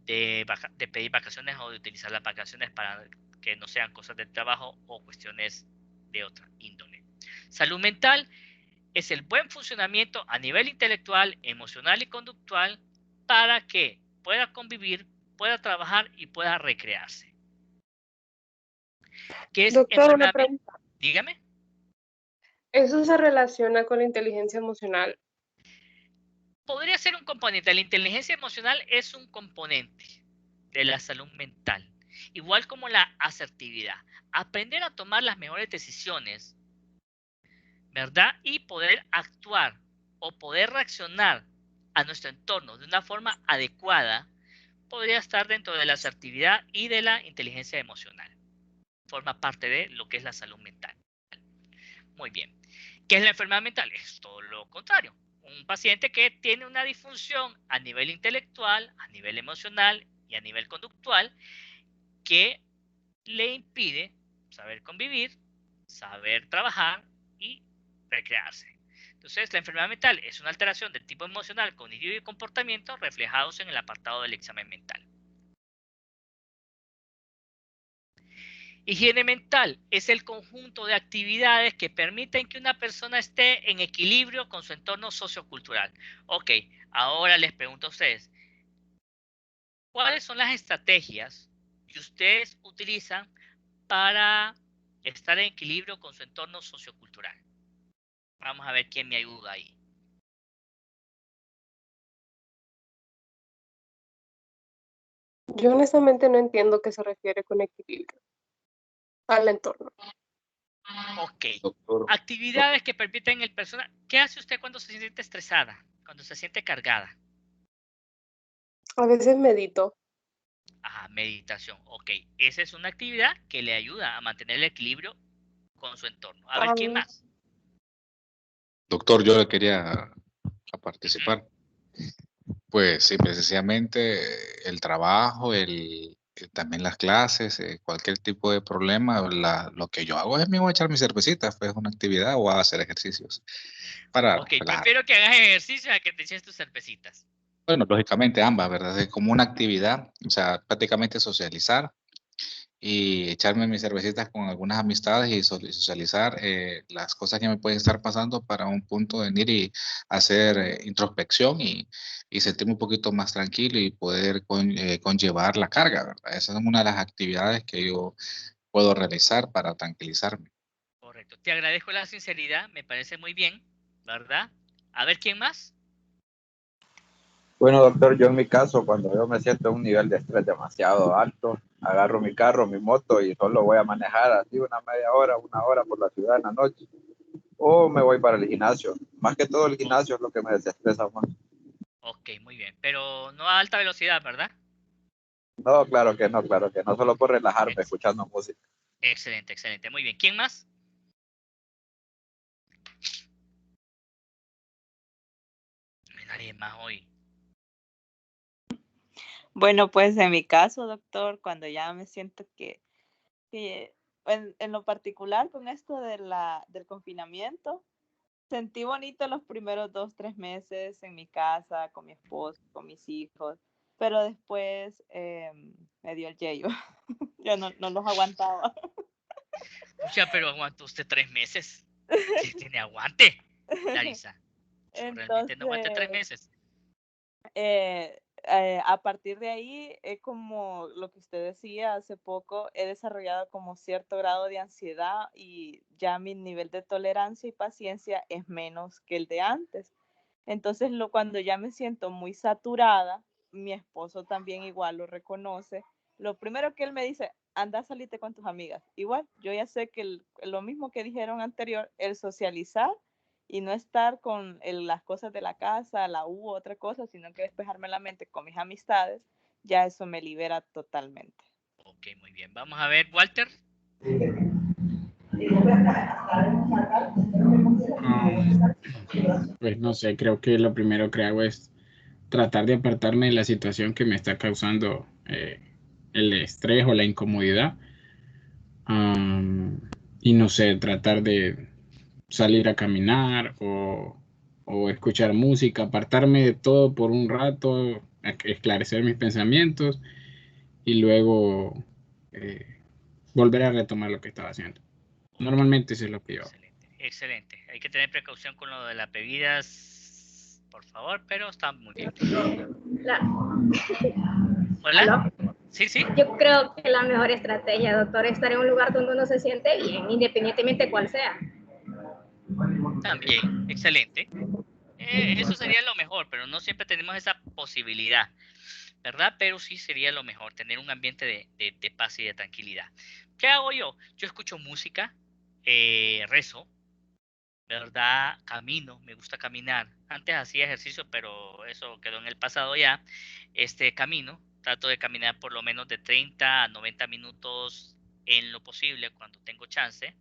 [SPEAKER 1] de pedir vacaciones o de utilizar las vacaciones para que no sean cosas del trabajo o cuestiones de otra índole. Salud mental es el buen funcionamiento a nivel intelectual, emocional y conductual para que pueda convivir, pueda trabajar y pueda recrearse. ¿Qué es
[SPEAKER 3] Doctor, una pregunta.
[SPEAKER 1] Dígame.
[SPEAKER 3] ¿Eso se relaciona con la inteligencia emocional?
[SPEAKER 1] Podría ser un componente. La inteligencia emocional es un componente de la salud mental. Igual como la asertividad. Aprender a tomar las mejores decisiones, ¿verdad? Y poder actuar o poder reaccionar a nuestro entorno de una forma adecuada podría estar dentro de la asertividad y de la inteligencia emocional. Forma parte de lo que es la salud mental. Muy bien. ¿Qué es la enfermedad mental? Es todo lo contrario. Un paciente que tiene una disfunción a nivel intelectual, a nivel emocional y a nivel conductual que le impide saber convivir, saber trabajar y recrearse. Entonces, la enfermedad mental es una alteración del tipo emocional, cognitivo y comportamiento reflejados en el apartado del examen mental. Higiene mental es el conjunto de actividades que permiten que una persona esté en equilibrio con su entorno sociocultural. Ok, ahora les pregunto a ustedes, ¿cuáles son las estrategias que ustedes utilizan para estar en equilibrio con su entorno sociocultural? Vamos a ver quién me ayuda ahí.
[SPEAKER 3] Yo honestamente no entiendo qué se refiere con equilibrio al entorno.
[SPEAKER 1] Ok.
[SPEAKER 6] Doctor,
[SPEAKER 1] Actividades que permiten el persona. ¿Qué hace usted cuando se siente estresada? Cuando se siente cargada.
[SPEAKER 3] A veces medito.
[SPEAKER 1] Ajá, meditación. Ok, esa es una actividad que le ayuda a mantener el equilibrio con su entorno. A ver, ¿quién
[SPEAKER 3] Ah,
[SPEAKER 1] más?
[SPEAKER 8] Doctor, yo le quería a
[SPEAKER 1] Ujú.
[SPEAKER 8] participar. Pues sí, precisamente el trabajo, también las clases, cualquier tipo de problema, lo que yo hago es mismo echar mi cervecita, pues una actividad o hacer ejercicios para
[SPEAKER 1] Ok,
[SPEAKER 8] relajar.
[SPEAKER 1] prefiero que hagas ejercicio a que te eches tus cervecitas.
[SPEAKER 8] Bueno, lógicamente ambas, ¿verdad? Es como una actividad, o sea, prácticamente socializar y echarme mis cervecitas con algunas amistades y socializar las cosas que me pueden estar pasando para un punto de venir y hacer introspección y sentirme un poquito más tranquilo y poder conllevar la carga, ¿verdad? Esa es una de las actividades que yo puedo realizar para tranquilizarme.
[SPEAKER 1] Correcto. Te agradezco la sinceridad, me parece muy bien, ¿verdad? A ver, ¿quién más?
[SPEAKER 9] Bueno, doctor, yo en mi caso, cuando yo me siento en un nivel de estrés demasiado alto, agarro mi carro, mi moto y solo voy a manejar así una media hora, una hora por la ciudad en la noche. O me voy para el gimnasio. Más que todo el gimnasio es lo que me desestresa más.
[SPEAKER 1] Ok, muy bien. Pero no a alta velocidad, ¿verdad?
[SPEAKER 9] No, claro que no, solo por relajarme
[SPEAKER 1] Ex-
[SPEAKER 9] escuchando música.
[SPEAKER 1] Excelente, excelente. Muy bien. ¿Quién más? No hay nadie más hoy.
[SPEAKER 4] Bueno, pues en mi caso, doctor, cuando ya me siento que en lo particular con esto del confinamiento, sentí bonito los primeros 2, 3 meses en mi casa, con mi esposo, con mis hijos, pero después me dio el yello. Yo no los aguantaba.
[SPEAKER 1] Pucha, pero aguantó usted 3 meses. ¿Qué tiene aguante, Larisa? Yo realmente no aguanté tres
[SPEAKER 4] Entonces,
[SPEAKER 1] meses.
[SPEAKER 4] a partir de ahí, como lo que usted decía hace poco, he desarrollado como cierto grado de ansiedad y ya mi nivel de tolerancia y paciencia es menos que el de antes. Entonces, cuando ya me siento muy saturada, mi esposo también igual lo reconoce. Lo primero que él me dice, anda a salirte con tus amigas. Igual, yo ya sé que lo mismo que dijeron anterior, el socializar y no estar con las cosas de la casa, la U, otra cosa, sino que despejarme la mente con mis amistades, ya eso me libera totalmente.
[SPEAKER 1] Ok, muy bien. Vamos a ver, Walter.
[SPEAKER 10] Pues no sé, creo que lo primero que hago es tratar de apartarme de la situación que me está causando el estrés o la incomodidad. Y no sé, tratar de salir a caminar o escuchar música, apartarme de todo por un rato, esclarecer mis pensamientos y luego volver a retomar lo que estaba haciendo.
[SPEAKER 1] Ok,
[SPEAKER 10] Normalmente eso es lo que yo hago.
[SPEAKER 1] excelente, excelente. Hay que tener precaución con lo de las bebidas, por favor, pero está muy bien.
[SPEAKER 5] La-
[SPEAKER 1] ¿Hola?
[SPEAKER 5] ¿Aló?
[SPEAKER 1] Sí, sí.
[SPEAKER 5] Yo creo que la mejor estrategia, doctor, es estar en un lugar donde uno se siente bien, independientemente cuál sea.
[SPEAKER 1] También, excelente. Eso sería lo mejor, pero no siempre tenemos esa posibilidad, ¿verdad? Pero sí sería lo mejor, tener un ambiente de paz y de tranquilidad. ¿Qué hago yo? Yo escucho música, rezo, ¿verdad? Camino, me gusta caminar. Antes hacía ejercicio, pero eso quedó en el pasado ya. Camino, trato de caminar por lo menos de 30 a 90 minutos en lo posible cuando tengo chance.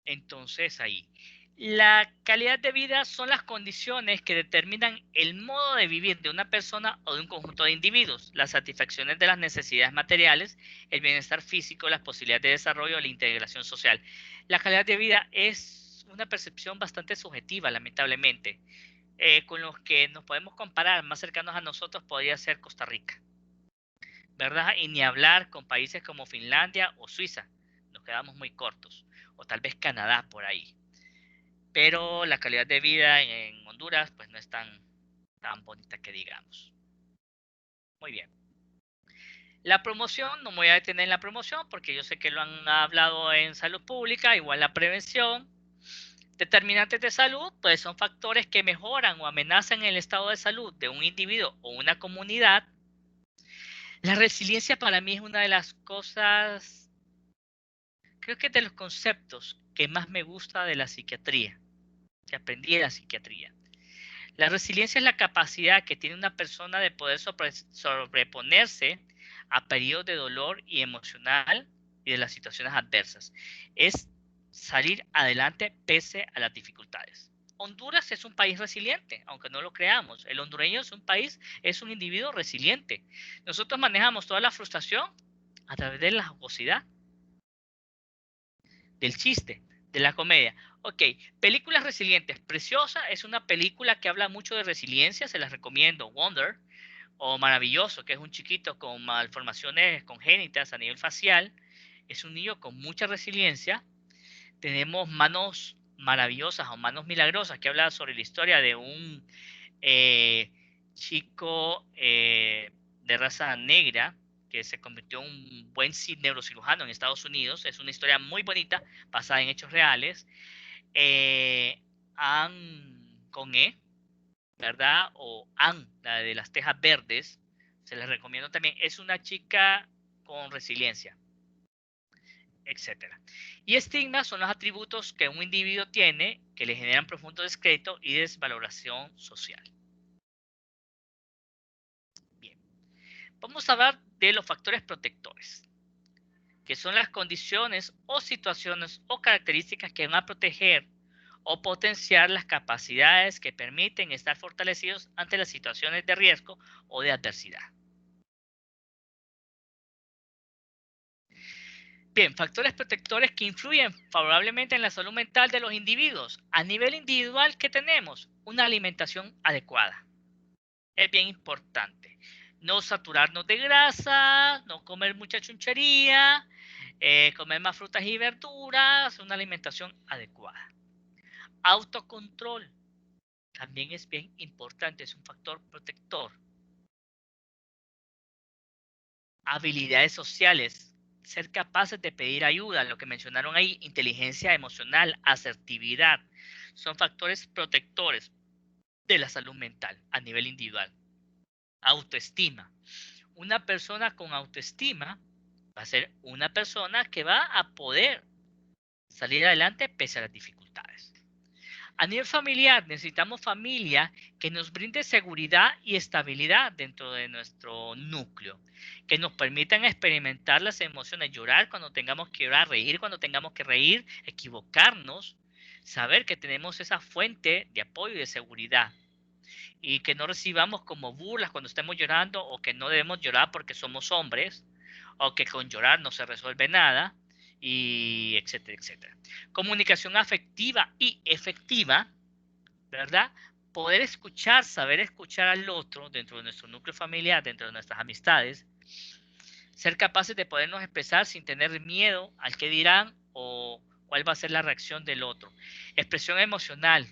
[SPEAKER 1] Entonces ahí. La calidad de vida son las condiciones que determinan el modo de vivir de una persona o de un conjunto de individuos, las satisfacciones de las necesidades materiales, el bienestar físico, las posibilidades de desarrollo, la integración social. La calidad de vida es una percepción bastante subjetiva, lamentablemente. Con los que nos podemos comparar más cercanos a nosotros podría ser Costa Rica, ¿verdad? Y ni hablar con países como Finlandia o Suiza, nos quedamos muy cortos, o tal vez Canadá por ahí. Pero la calidad de vida en Honduras pues no es tan bonita que digamos. Muy bien. La promoción, no me voy a detener en la promoción porque yo sé que lo han hablado en salud pública, igual la prevención. Determinantes de salud, pues son factores que mejoran o amenazan el estado de salud de un individuo o una comunidad. La resiliencia para mí es una de las cosas creo que es de los conceptos que más me gusta de la psiquiatría, que aprendí de la psiquiatría. La resiliencia es la capacidad que tiene una persona de poder sobreponerse a periodos de dolor y emocional y de las situaciones adversas. Es salir adelante pese a las dificultades. Honduras es un país resiliente, aunque no lo creamos. El hondureño es un individuo resiliente. Nosotros manejamos toda la frustración a través de la jocosidad, del chiste, de la comedia. Ok, películas resilientes. Preciosa es una película que habla mucho de resiliencia, se las recomiendo. Wonder, o Maravilloso, que es un chiquito con malformaciones congénitas a nivel facial. Es un niño con mucha resiliencia. Tenemos Manos Maravillosas o Manos Milagrosas, que habla sobre la historia de un chico de raza negra que se convirtió en un buen neurocirujano en Estados Unidos. Es una historia muy bonita, basada en hechos reales. Anne con E, ¿verdad? O Anne, la de las tejas verdes, se les recomiendo también. Es una chica con resiliencia, etcétera. Y estigmas son los atributos que un individuo tiene que le generan profundo descrédito y desvaloración social. Bien, vamos a hablar de los factores protectores, que son las condiciones o situaciones o características que van a proteger o potenciar las capacidades que permiten estar fortalecidos ante las situaciones de riesgo o de adversidad. Bien, factores protectores que influyen favorablemente en la salud mental de los individuos. A nivel individual, ¿qué tenemos? Una alimentación adecuada. Es bien importante. No saturarnos de grasa, no comer mucha chunchería, comer más frutas y verduras, una alimentación adecuada. Autocontrol también es bien importante, es un factor protector. Habilidades sociales, ser capaces de pedir ayuda, lo que mencionaron ahí, inteligencia emocional, asertividad, son factores protectores de la salud mental a nivel individual. Autoestima. Una persona con autoestima va a ser una persona que va a poder salir adelante pese a las dificultades. A nivel familiar, necesitamos familia que nos brinde seguridad y estabilidad dentro de nuestro núcleo, que nos permitan experimentar las emociones, llorar cuando tengamos que llorar, reír cuando tengamos que reír, equivocarnos, saber que tenemos esa fuente de apoyo y de seguridad y que no recibamos como burlas cuando estemos llorando o que no debemos llorar porque somos hombres o que con llorar no se resuelve nada y etcétera, etcétera. Comunicación afectiva y efectiva, ¿verdad? Poder escuchar, saber escuchar al otro dentro de nuestro núcleo familiar, dentro de nuestras amistades, ser capaces de podernos expresar sin tener miedo al que dirán o cuál va a ser la reacción del otro. Expresión emocional,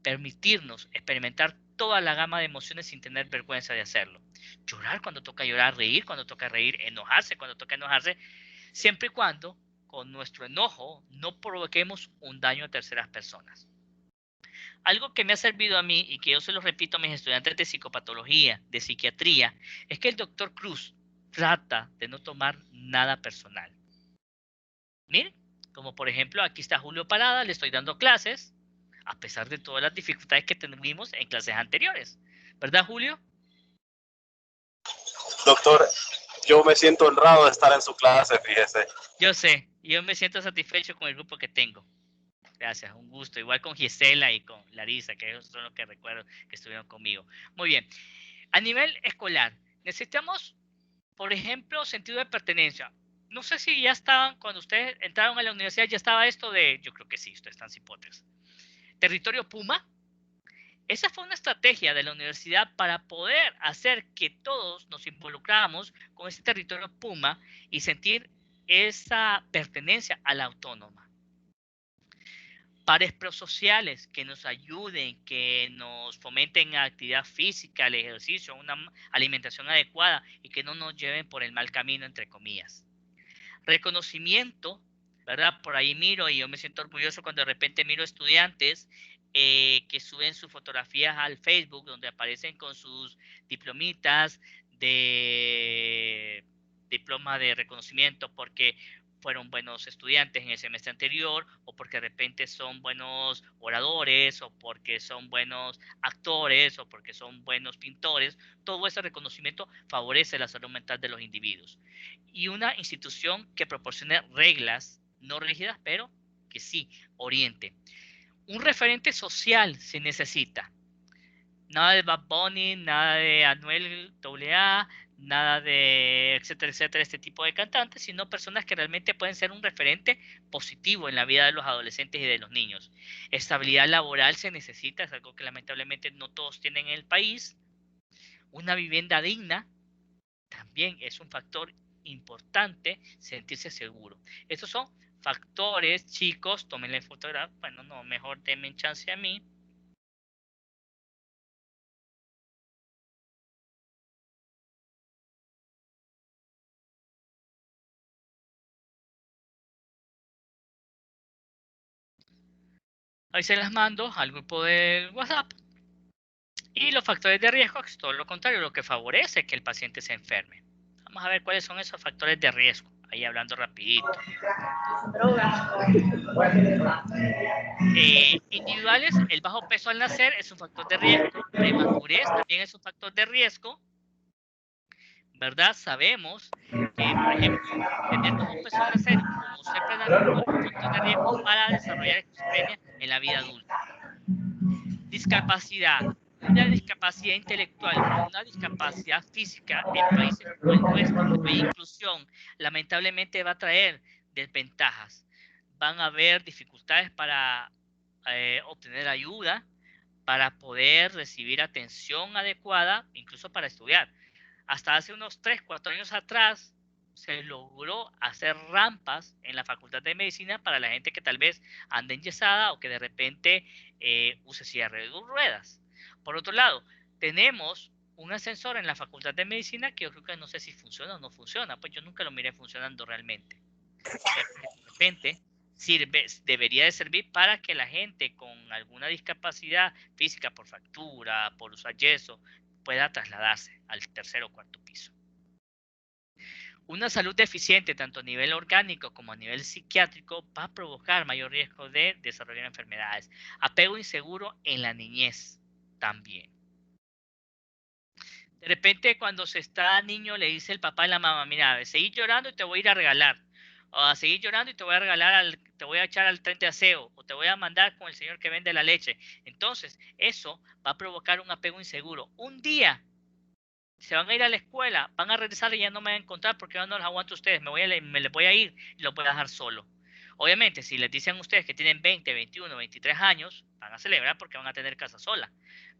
[SPEAKER 1] permitirnos experimentar toda la gama de emociones sin tener vergüenza de hacerlo. Llorar cuando toca llorar, reír cuando toca reír, enojarse cuando toca enojarse, siempre y cuando con nuestro enojo no provoquemos un daño a terceras personas. Algo que me ha servido a mí y que yo se lo repito a mis estudiantes de psicopatología, de psiquiatría, es que el doctor Cruz trata de no tomar nada personal. Miren, como por ejemplo aquí está Julio Parada, le estoy dando clases, a pesar de todas las dificultades que tuvimos en clases anteriores. ¿Verdad, Julio?
[SPEAKER 6] Doctor, yo me siento honrado de estar en su clase, fíjese.
[SPEAKER 1] Yo sé, yo me siento satisfecho con el grupo que tengo. Gracias, un gusto. Igual con Gisela y con Larisa, que ellos son los que recuerdo que estuvieron conmigo. Muy bien. A nivel escolar, necesitamos, por ejemplo, sentido de pertenencia. No sé si ya estaban, cuando ustedes entraron a la universidad, ya estaba esto de, yo creo que sí, ustedes están cipotes. Territorio Puma. Esa fue una estrategia de la universidad para poder hacer que todos nos involucráramos con ese territorio Puma y sentir esa pertenencia a la autónoma. Pares prosociales que nos ayuden, que nos fomenten actividad física, el ejercicio, una alimentación adecuada y que no nos lleven por el mal camino, entre comillas. Reconocimiento, ¿verdad? Por ahí miro y yo me siento orgulloso cuando de repente miro estudiantes que suben sus fotografías al Facebook donde aparecen con sus diplomitas de diploma de reconocimiento porque fueron buenos estudiantes en el semestre anterior, o porque de repente son buenos oradores, o porque son buenos actores, o porque son buenos pintores. Todo ese reconocimiento favorece la salud mental de los individuos. Y una institución que proporcione reglas no rígidas, pero que sí oriente. Un referente social se necesita. Nada de Bad Bunny, nada de Anuel AA, nada de etcétera, etcétera, este tipo de cantantes, sino personas que realmente pueden ser un referente positivo en la vida de los adolescentes y de los niños. Estabilidad laboral se necesita, es algo que lamentablemente no todos tienen en el país. Una vivienda digna también es un factor importante, sentirse seguro. Estos son factores, chicos, tómenle fotografía. Bueno, no, mejor denme chance a mí. Ahí se las mando al grupo del WhatsApp. Y los factores de riesgo, que es todo lo contrario, lo que favorece que el paciente se enferme. Vamos a ver cuáles son esos factores de riesgo. Ahí hablando rapidito. Individuales, el bajo peso al nacer es un factor de riesgo. Premadurez también es un factor de riesgo. ¿Verdad? Sabemos que, por ejemplo, tener bajo peso al nacer o ser prematuro es un factor de riesgo para desarrollar esquizofrenia en la vida adulta. Discapacidad. Una discapacidad intelectual o una discapacidad física en países como el nuestro, donde no hay inclusión, lamentablemente va a traer desventajas. Van a haber dificultades para obtener ayuda, para poder recibir atención adecuada, incluso para estudiar. Hasta hace unos 3, 4 años atrás se logró hacer rampas en la Facultad de Medicina para la gente que tal vez anda enyesada o que de repente use silla de ruedas. Por otro lado, tenemos un ascensor en la Facultad de Medicina que yo creo que no sé si funciona o no funciona, pues yo nunca lo miré funcionando realmente. De repente debería de servir para que la gente con alguna discapacidad física por fractura, por usar yeso, pueda trasladarse al tercer o cuarto piso. Una salud deficiente, tanto a nivel orgánico como a nivel psiquiátrico, va a provocar mayor riesgo de desarrollar enfermedades. Apego inseguro en la niñez también. De repente, cuando se está niño, le dice el papá y la mamá, mira, seguí llorando y te voy a ir a regalar. O a seguir llorando y te voy a regalar, te voy a echar al tren de aseo. O te voy a mandar con el señor que vende la leche. Entonces, eso va a provocar un apego inseguro. Un día se van a ir a la escuela, van a regresar y ya no me van a encontrar porque yo no los aguanto a ustedes, me les voy a ir y los voy a dejar solo. Obviamente, si les dicen a ustedes que tienen 20, 21, 23 años, van a celebrar porque van a tener casa sola.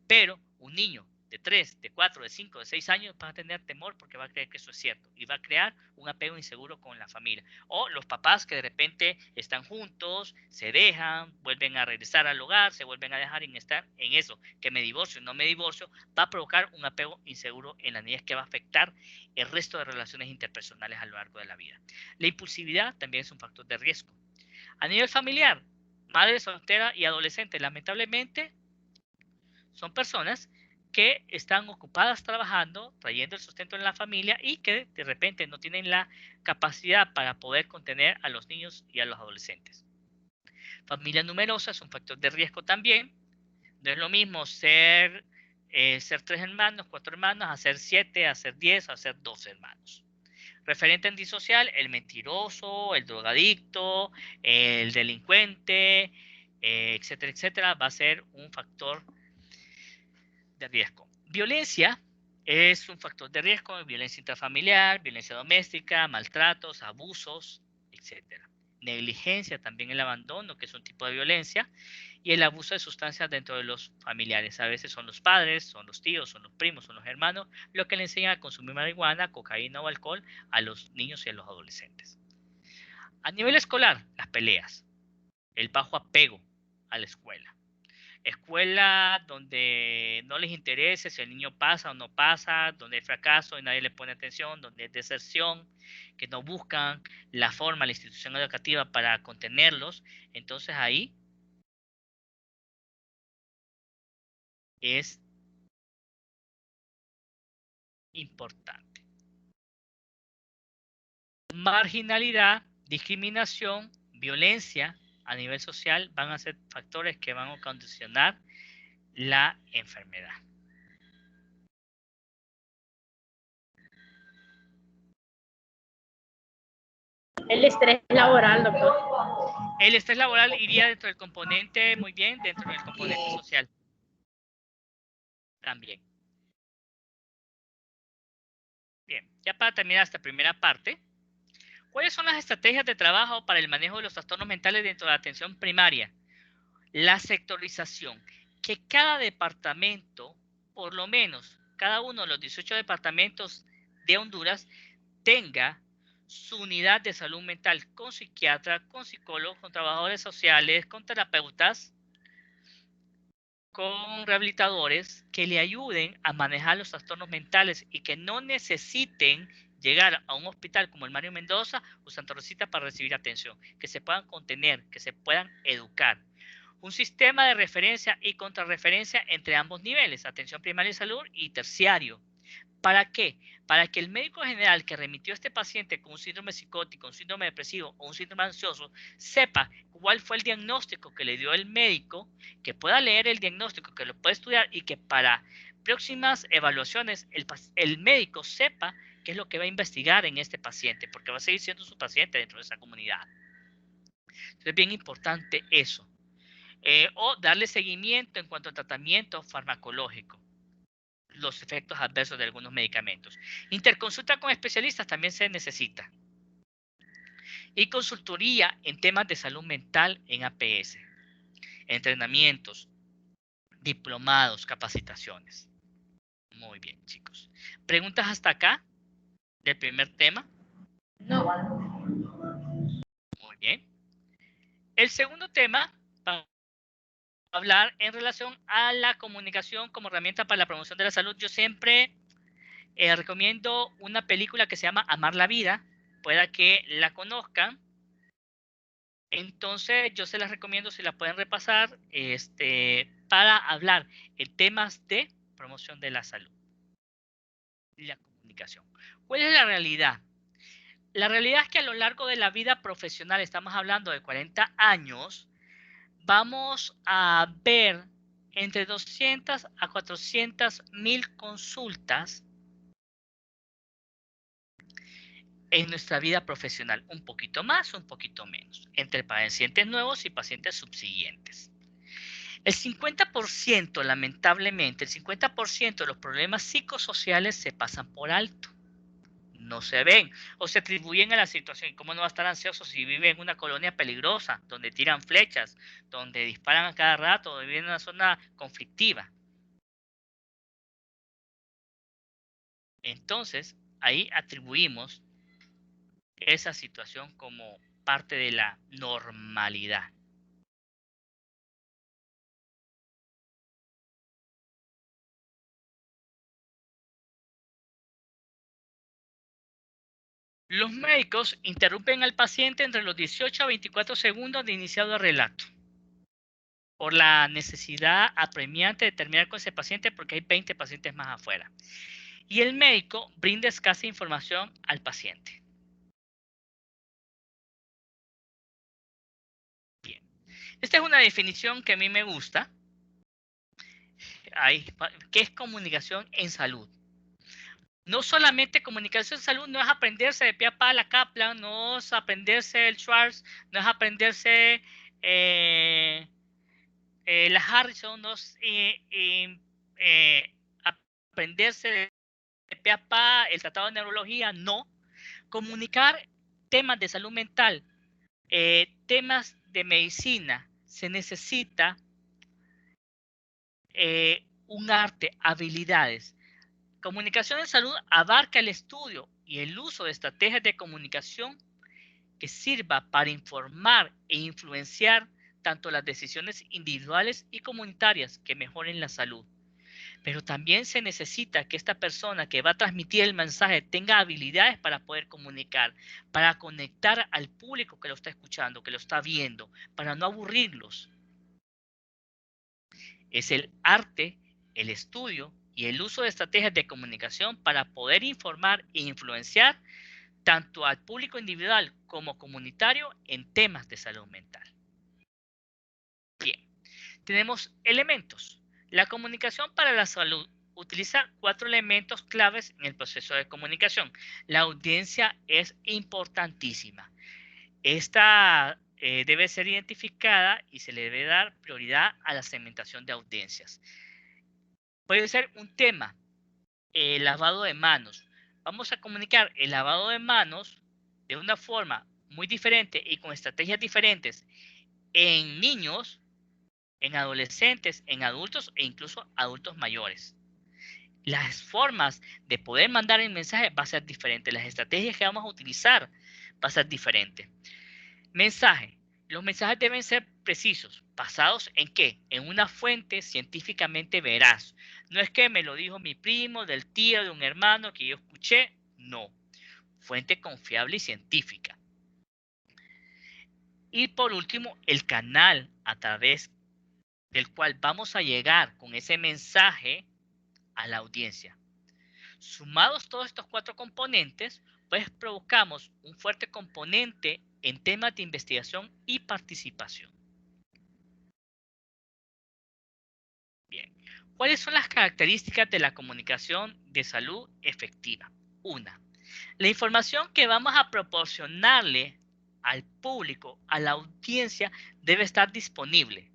[SPEAKER 1] Pero un niño de 3, de 4, de 5, de 6 años va a tener temor porque va a creer que eso es cierto y va a crear un apego inseguro con la familia. O los papás que de repente están juntos, se dejan, vuelven a regresar al hogar, se vuelven a dejar en estar en eso, que me divorcio, no me divorcio, va a provocar un apego inseguro en la niñez que va a afectar el resto de relaciones interpersonales a lo largo de la vida. La impulsividad también es un factor de riesgo. A nivel familiar, madre soltera y adolescente, lamentablemente, son personas que están ocupadas trabajando, trayendo el sustento en la familia y que de repente no tienen la capacidad para poder contener a los niños y a los adolescentes. Familia numerosa es un factor de riesgo también. No es lo mismo ser 3 hermanos, 4 hermanos, a ser 7, a ser 10, a ser 12 hermanos. Referente antisocial, el mentiroso, el drogadicto, el delincuente, etcétera, etcétera, va a ser un factor de riesgo. Violencia es un factor de riesgo, violencia intrafamiliar, violencia doméstica, maltratos, abusos, etcétera. Negligencia, también el abandono, que es un tipo de violencia, y el abuso de sustancias dentro de los familiares. A veces son los padres, son los tíos, son los primos, son los hermanos, lo que le enseñan a consumir marihuana, cocaína o alcohol a los niños y a los adolescentes. A nivel escolar, las peleas, el bajo apego a la escuela. Escuela donde no les interese si el niño pasa o no pasa, donde hay fracaso y nadie le pone atención, donde hay deserción, que no buscan la forma, la institución educativa para contenerlos. Entonces ahí es importante. marginalidad, discriminación, violencia a nivel social van a ser factores que van a condicionar la enfermedad.
[SPEAKER 5] El estrés laboral, doctor.
[SPEAKER 1] El estrés laboral iría dentro del componente, muy bien, dentro del componente social. También. Bien, ya para terminar esta primera parte, ¿cuáles son las estrategias de trabajo para el manejo de los trastornos mentales dentro de la atención primaria? La sectorización, que cada departamento, por lo menos cada uno de los 18 departamentos de Honduras, tenga su unidad de salud mental con psiquiatra, con psicólogos, con trabajadores sociales, con terapeutas, con rehabilitadores que le ayuden a manejar los trastornos mentales y que no necesiten llegar a un hospital como el Mario Mendoza o Santa Rosita para recibir atención, que se puedan contener, que se puedan educar. Un sistema de referencia y contrarreferencia entre ambos niveles, atención primaria de salud y terciario. ¿Para qué? Para que el médico general que remitió a este paciente con un síndrome psicótico, un síndrome depresivo o un síndrome ansioso, sepa cuál fue el diagnóstico que le dio el médico, que pueda leer el diagnóstico, que lo pueda estudiar y que para próximas evaluaciones el médico sepa qué es lo que va a investigar en este paciente, porque va a seguir siendo su paciente dentro de esa comunidad. Entonces es bien importante eso. O darle seguimiento en cuanto a tratamiento farmacológico, los efectos adversos de algunos medicamentos. Interconsulta con especialistas también se necesita. Y consultoría en temas de salud mental en APS. Entrenamientos, diplomados, capacitaciones. Muy bien, chicos. ¿Preguntas hasta acá del primer tema?
[SPEAKER 5] No.
[SPEAKER 1] Muy bien. El segundo tema va a hablar en relación a la comunicación como herramienta para la promoción de la salud. Yo siempre recomiendo una película que se llama Amar la Vida, pueda que la conozcan. Entonces yo se las recomiendo si la pueden repasar para hablar en temas de promoción de la salud y la comunicación. ¿Cuál es la realidad? La realidad es que a lo largo de la vida profesional, estamos hablando de 40 años, vamos a ver entre 200 a 400,000 consultas en nuestra vida profesional, un poquito más, un poquito menos, entre pacientes nuevos y pacientes subsiguientes. El 50%, lamentablemente, el 50% de los problemas psicosociales se pasan por alto. No se ven o se atribuyen a la situación. ¿Cómo no va a estar ansioso si vive en una colonia peligrosa, donde tiran flechas, donde disparan a cada rato, donde vive en una zona conflictiva? Entonces, ahí atribuimos esa situación como parte de la normalidad. Los médicos interrumpen al paciente entre los 18 a 24 segundos de iniciado el relato, por la necesidad apremiante de terminar con ese paciente porque hay 20 pacientes más afuera. Y el médico brinda escasa información al paciente. Bien. Esta es una definición que a mí me gusta. ¿Qué es comunicación en salud? No solamente comunicación en salud, no es aprenderse de pie a pa la Kaplan, no es aprenderse el Schwartz, no es aprenderse la Harrison, no es aprenderse de pie a pa el tratado de neurología, no. Comunicar temas de salud mental, temas de medicina, se necesita un arte, habilidades. Comunicación en salud abarca el estudio y el uso de estrategias de comunicación que sirva para informar e influenciar tanto las decisiones individuales y comunitarias que mejoren la salud. Pero también se necesita que esta persona que va a transmitir el mensaje tenga habilidades para poder comunicar, para conectar al público que lo está escuchando, que lo está viendo, para no aburrirlos. Es el arte, el estudio y el uso de estrategias de comunicación para poder informar e influenciar tanto al público individual como comunitario en temas de salud mental. Bien, tenemos elementos. La comunicación para la salud utiliza 4 elementos claves en el proceso de comunicación. La audiencia es importantísima. Esta debe ser identificada y se le debe dar prioridad a la segmentación de audiencias. Puede ser un tema, el lavado de manos. Vamos a comunicar el lavado de manos de una forma muy diferente y con estrategias diferentes en niños, en adolescentes, en adultos e incluso adultos mayores. Las formas de poder mandar el mensaje va a ser diferente. Las estrategias que vamos a utilizar va a ser diferente. Mensaje. Los mensajes deben ser precisos. ¿Basados en qué? En una fuente científicamente veraz. No es que me lo dijo mi primo, del tío, de un hermano que yo escuché. No. Fuente confiable y científica. Y por último, el canal a través del cual vamos a llegar con ese mensaje a la audiencia. Sumados todos estos 4 componentes, pues provocamos un fuerte componente en temas de investigación y participación. Bien, ¿cuáles son las características de la comunicación de salud efectiva? 1. La información que vamos a proporcionarle al público, a la audiencia, debe estar disponible.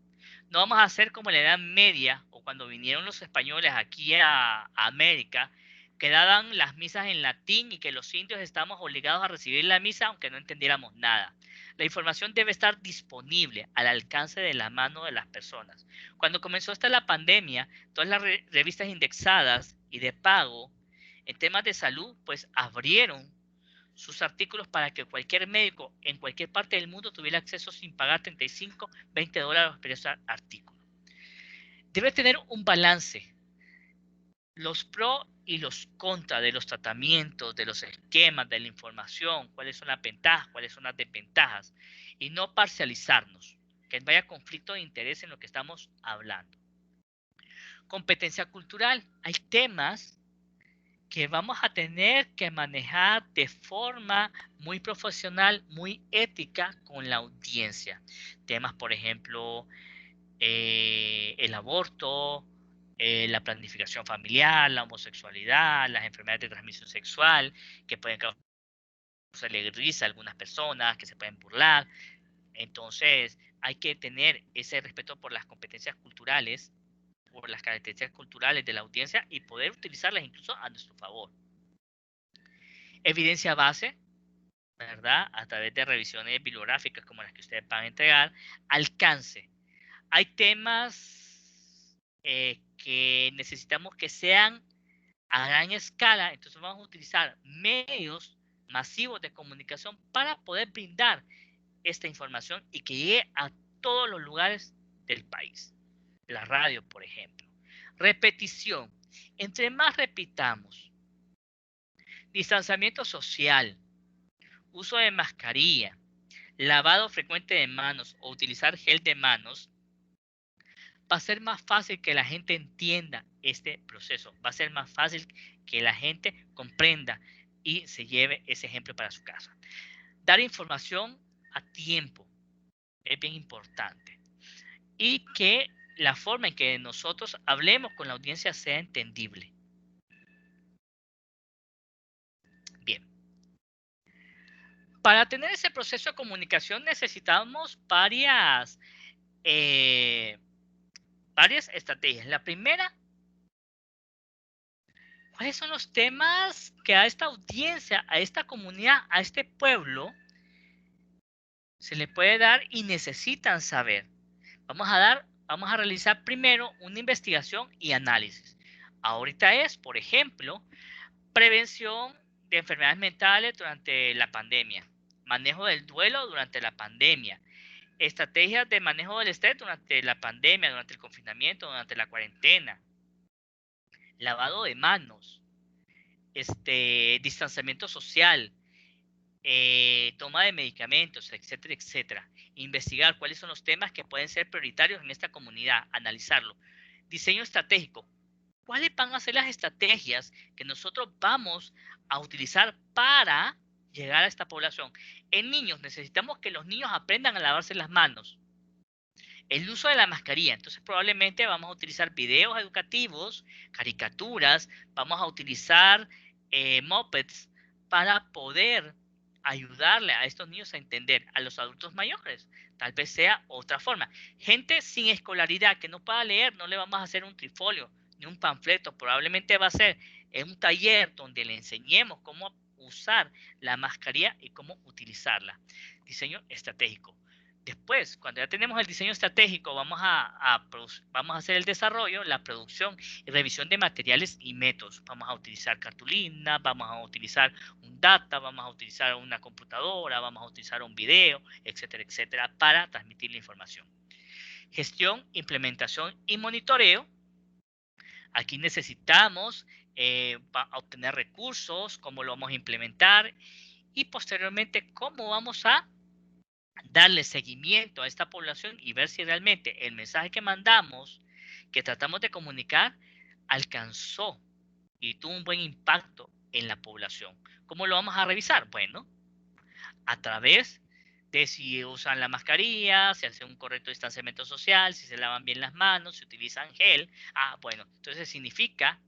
[SPEAKER 1] No vamos a hacer como en la Edad Media o cuando vinieron los españoles aquí a América, que daban las misas en latín y que los indios estamos obligados a recibir la misa aunque no entendiéramos nada. La información debe estar disponible al alcance de la mano de las personas. Cuando comenzó la pandemia, todas las revistas indexadas y de pago en temas de salud, pues abrieron sus artículos para que cualquier médico en cualquier parte del mundo tuviera acceso sin pagar 35, 20 dólares por ese artículo. Debe tener un balance. Los pros y los contras de los tratamientos, de los esquemas, de la información, cuáles son las ventajas, cuáles son las desventajas, y no parcializarnos, que no haya conflicto de interés en lo que estamos hablando. Competencia cultural. Hay temas que vamos a tener que manejar de forma muy profesional, muy ética con la audiencia. Temas, por ejemplo, el aborto, la planificación familiar, la homosexualidad, las enfermedades de transmisión sexual, que pueden causarle risa a algunas personas, que se pueden burlar. Entonces, hay que tener ese respeto por las competencias culturales, por las características culturales de la audiencia y poder utilizarlas incluso a nuestro favor. Evidencia base, ¿verdad? A través de revisiones bibliográficas como las que ustedes van a entregar. Alcance. Hay temas que necesitamos que sean a gran escala, entonces vamos a utilizar medios masivos de comunicación para poder brindar esta información y que llegue a todos los lugares del país. La radio, por ejemplo. Repetición. Entre más repitamos, distanciamiento social, uso de mascarilla, lavado frecuente de manos o utilizar gel de manos, va a ser más fácil que la gente entienda este proceso. Va a ser más fácil que la gente comprenda y se lleve ese ejemplo para su casa. Dar información a tiempo es bien importante. Y que la forma en que nosotros hablemos con la audiencia sea entendible. Bien. Para tener ese proceso de comunicación necesitamos varias estrategias. La primera, ¿cuáles son los temas que a esta audiencia, a esta comunidad, a este pueblo se le puede dar y necesitan saber? Vamos a realizar primero una investigación y análisis. Ahorita es, por ejemplo, prevención de enfermedades mentales durante la pandemia, manejo del duelo durante la pandemia, estrategias de manejo del estrés durante la pandemia, durante el confinamiento, durante la cuarentena, lavado de manos, distanciamiento social, toma de medicamentos, etcétera, etcétera. Investigar cuáles son los temas que pueden ser prioritarios en esta comunidad, analizarlo. Diseño estratégico. ¿Cuáles van a ser las estrategias que nosotros vamos a utilizar para llegar a esta población. En niños necesitamos que los niños aprendan a lavarse las manos. El uso de la mascarilla. Entonces probablemente vamos a utilizar videos educativos, caricaturas, vamos a utilizar mopeds para poder ayudarle a estos niños a entender. A los adultos mayores, tal vez sea otra forma. Gente sin escolaridad que no pueda leer, no le vamos a hacer un trifolio ni un panfleto. Probablemente va a ser en un taller donde le enseñemos cómo usar la mascarilla y cómo utilizarla. Diseño estratégico. Después, cuando ya tenemos el diseño estratégico, vamos a hacer el desarrollo, la producción y revisión de materiales y métodos. Vamos a utilizar cartulina, vamos a utilizar un data, vamos a utilizar una computadora, vamos a utilizar un video, etcétera, etcétera, para transmitir la información. Gestión, implementación y monitoreo. Aquí necesitamos obtener recursos, cómo lo vamos a implementar y posteriormente cómo vamos a darle seguimiento a esta población y ver si realmente el mensaje que mandamos, que tratamos de comunicar, alcanzó y tuvo un buen impacto en la población. ¿Cómo lo vamos a revisar? Bueno, a través de si usan la mascarilla, si hacen un correcto distanciamiento social, si se lavan bien las manos, si utilizan gel. Bueno, entonces significa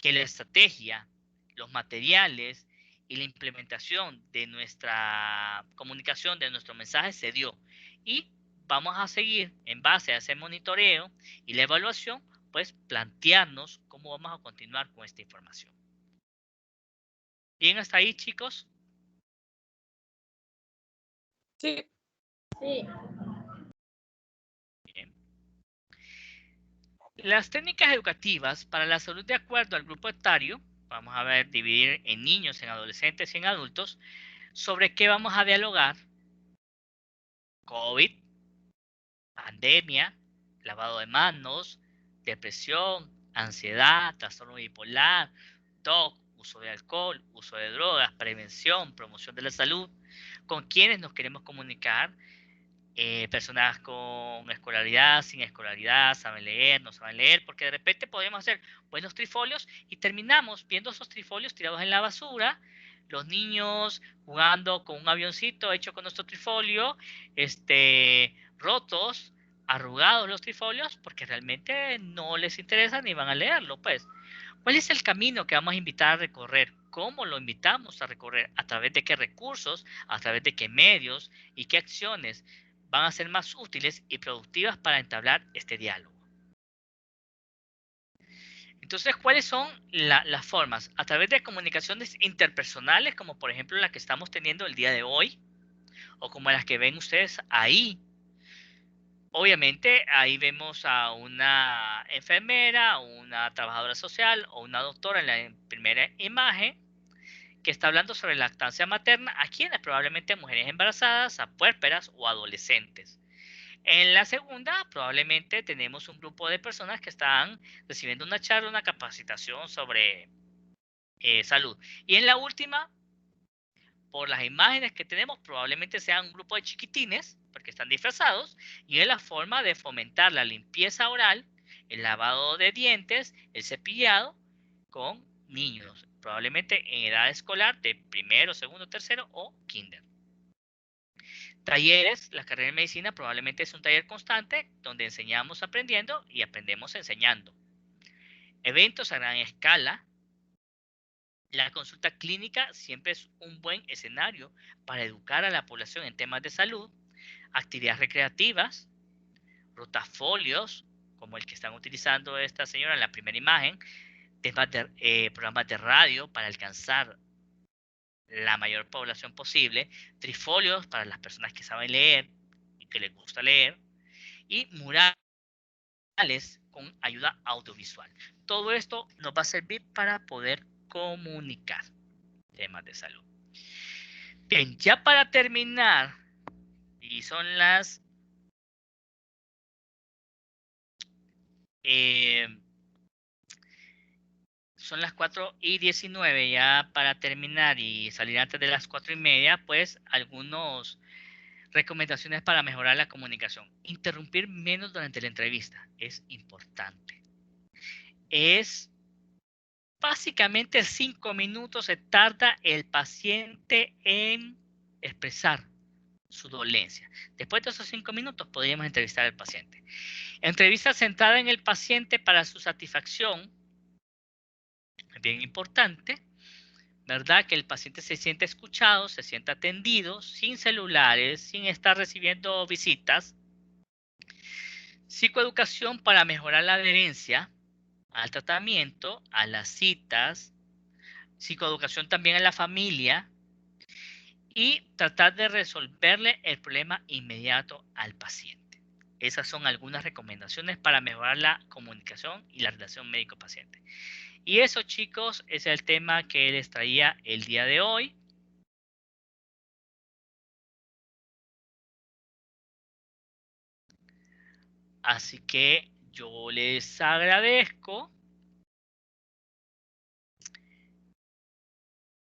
[SPEAKER 1] que la estrategia, los materiales y la implementación de nuestra comunicación, de nuestro mensaje se dio. Y vamos a seguir en base a ese monitoreo y la evaluación, pues plantearnos cómo vamos a continuar con esta información. ¿Bien hasta ahí, chicos?
[SPEAKER 3] Sí.
[SPEAKER 5] Sí.
[SPEAKER 1] Bien. Las técnicas educativas para la salud de acuerdo al grupo etario, vamos a ver, dividir en niños, en adolescentes y en adultos, sobre qué vamos a dialogar. COVID, pandemia, lavado de manos, depresión, ansiedad, trastorno bipolar, TOC, uso de alcohol, uso de drogas, prevención, promoción de la salud, con quienes nos queremos comunicar, personas con escolaridad, sin escolaridad, saben leer, no saben leer, porque de repente podemos hacer buenos trifolios y terminamos viendo esos trifolios tirados en la basura, los niños jugando con un avioncito hecho con nuestro trifolio, rotos, arrugados los trifolios, porque realmente no les interesa ni van a leerlo, pues. ¿Cuál es el camino que vamos a invitar a recorrer? ¿Cómo lo invitamos a recorrer? ¿A través de qué recursos? ¿A través de qué medios? ¿Y qué acciones van a ser más útiles y productivas para entablar este diálogo? Entonces, ¿cuáles son las formas? A través de comunicaciones interpersonales, como por ejemplo la que estamos teniendo el día de hoy, o como las que ven ustedes ahí. Obviamente, ahí vemos a una enfermera, una trabajadora social o una doctora en la primera imagen que está hablando sobre lactancia materna a quienes probablemente mujeres embarazadas, a puérperas o adolescentes. En la segunda, probablemente tenemos un grupo de personas que están recibiendo una charla, una capacitación sobre salud. Y en la última, por las imágenes que tenemos, probablemente sean un grupo de chiquitines, porque están disfrazados, y es la forma de fomentar la limpieza oral, el lavado de dientes, el cepillado con niños, probablemente en edad escolar de primero, segundo, tercero o kinder. Talleres, la carrera de medicina probablemente es un taller constante donde enseñamos aprendiendo y aprendemos enseñando. Eventos a gran escala. La consulta clínica siempre es un buen escenario para educar a la población en temas de salud. Actividades recreativas, rotafolios, como el que están utilizando esta señora en la primera imagen, programas de radio para alcanzar la mayor población posible, trifolios para las personas que saben leer y que les gusta leer, y murales con ayuda audiovisual. Todo esto nos va a servir para poder comunicar temas de salud. Bien, ya para terminar, y son las son las 4:19, ya para terminar y salir antes de las 4:30, pues algunas recomendaciones para mejorar la comunicación. Interrumpir menos durante la entrevista es importante. Es básicamente 5 minutos se tarda el paciente en expresar su dolencia. Después de esos 5 minutos podríamos entrevistar al paciente. Entrevista centrada en el paciente para su satisfacción. Es bien importante, ¿verdad? Que el paciente se sienta escuchado, se sienta atendido, sin celulares, sin estar recibiendo visitas. Psicoeducación para mejorar la adherencia al tratamiento, a las citas. Psicoeducación también a la familia. Y tratar de resolverle el problema inmediato al paciente. Esas son algunas recomendaciones para mejorar la comunicación y la relación médico-paciente. Y eso, chicos, es el tema que les traía el día de hoy. Así que yo les agradezco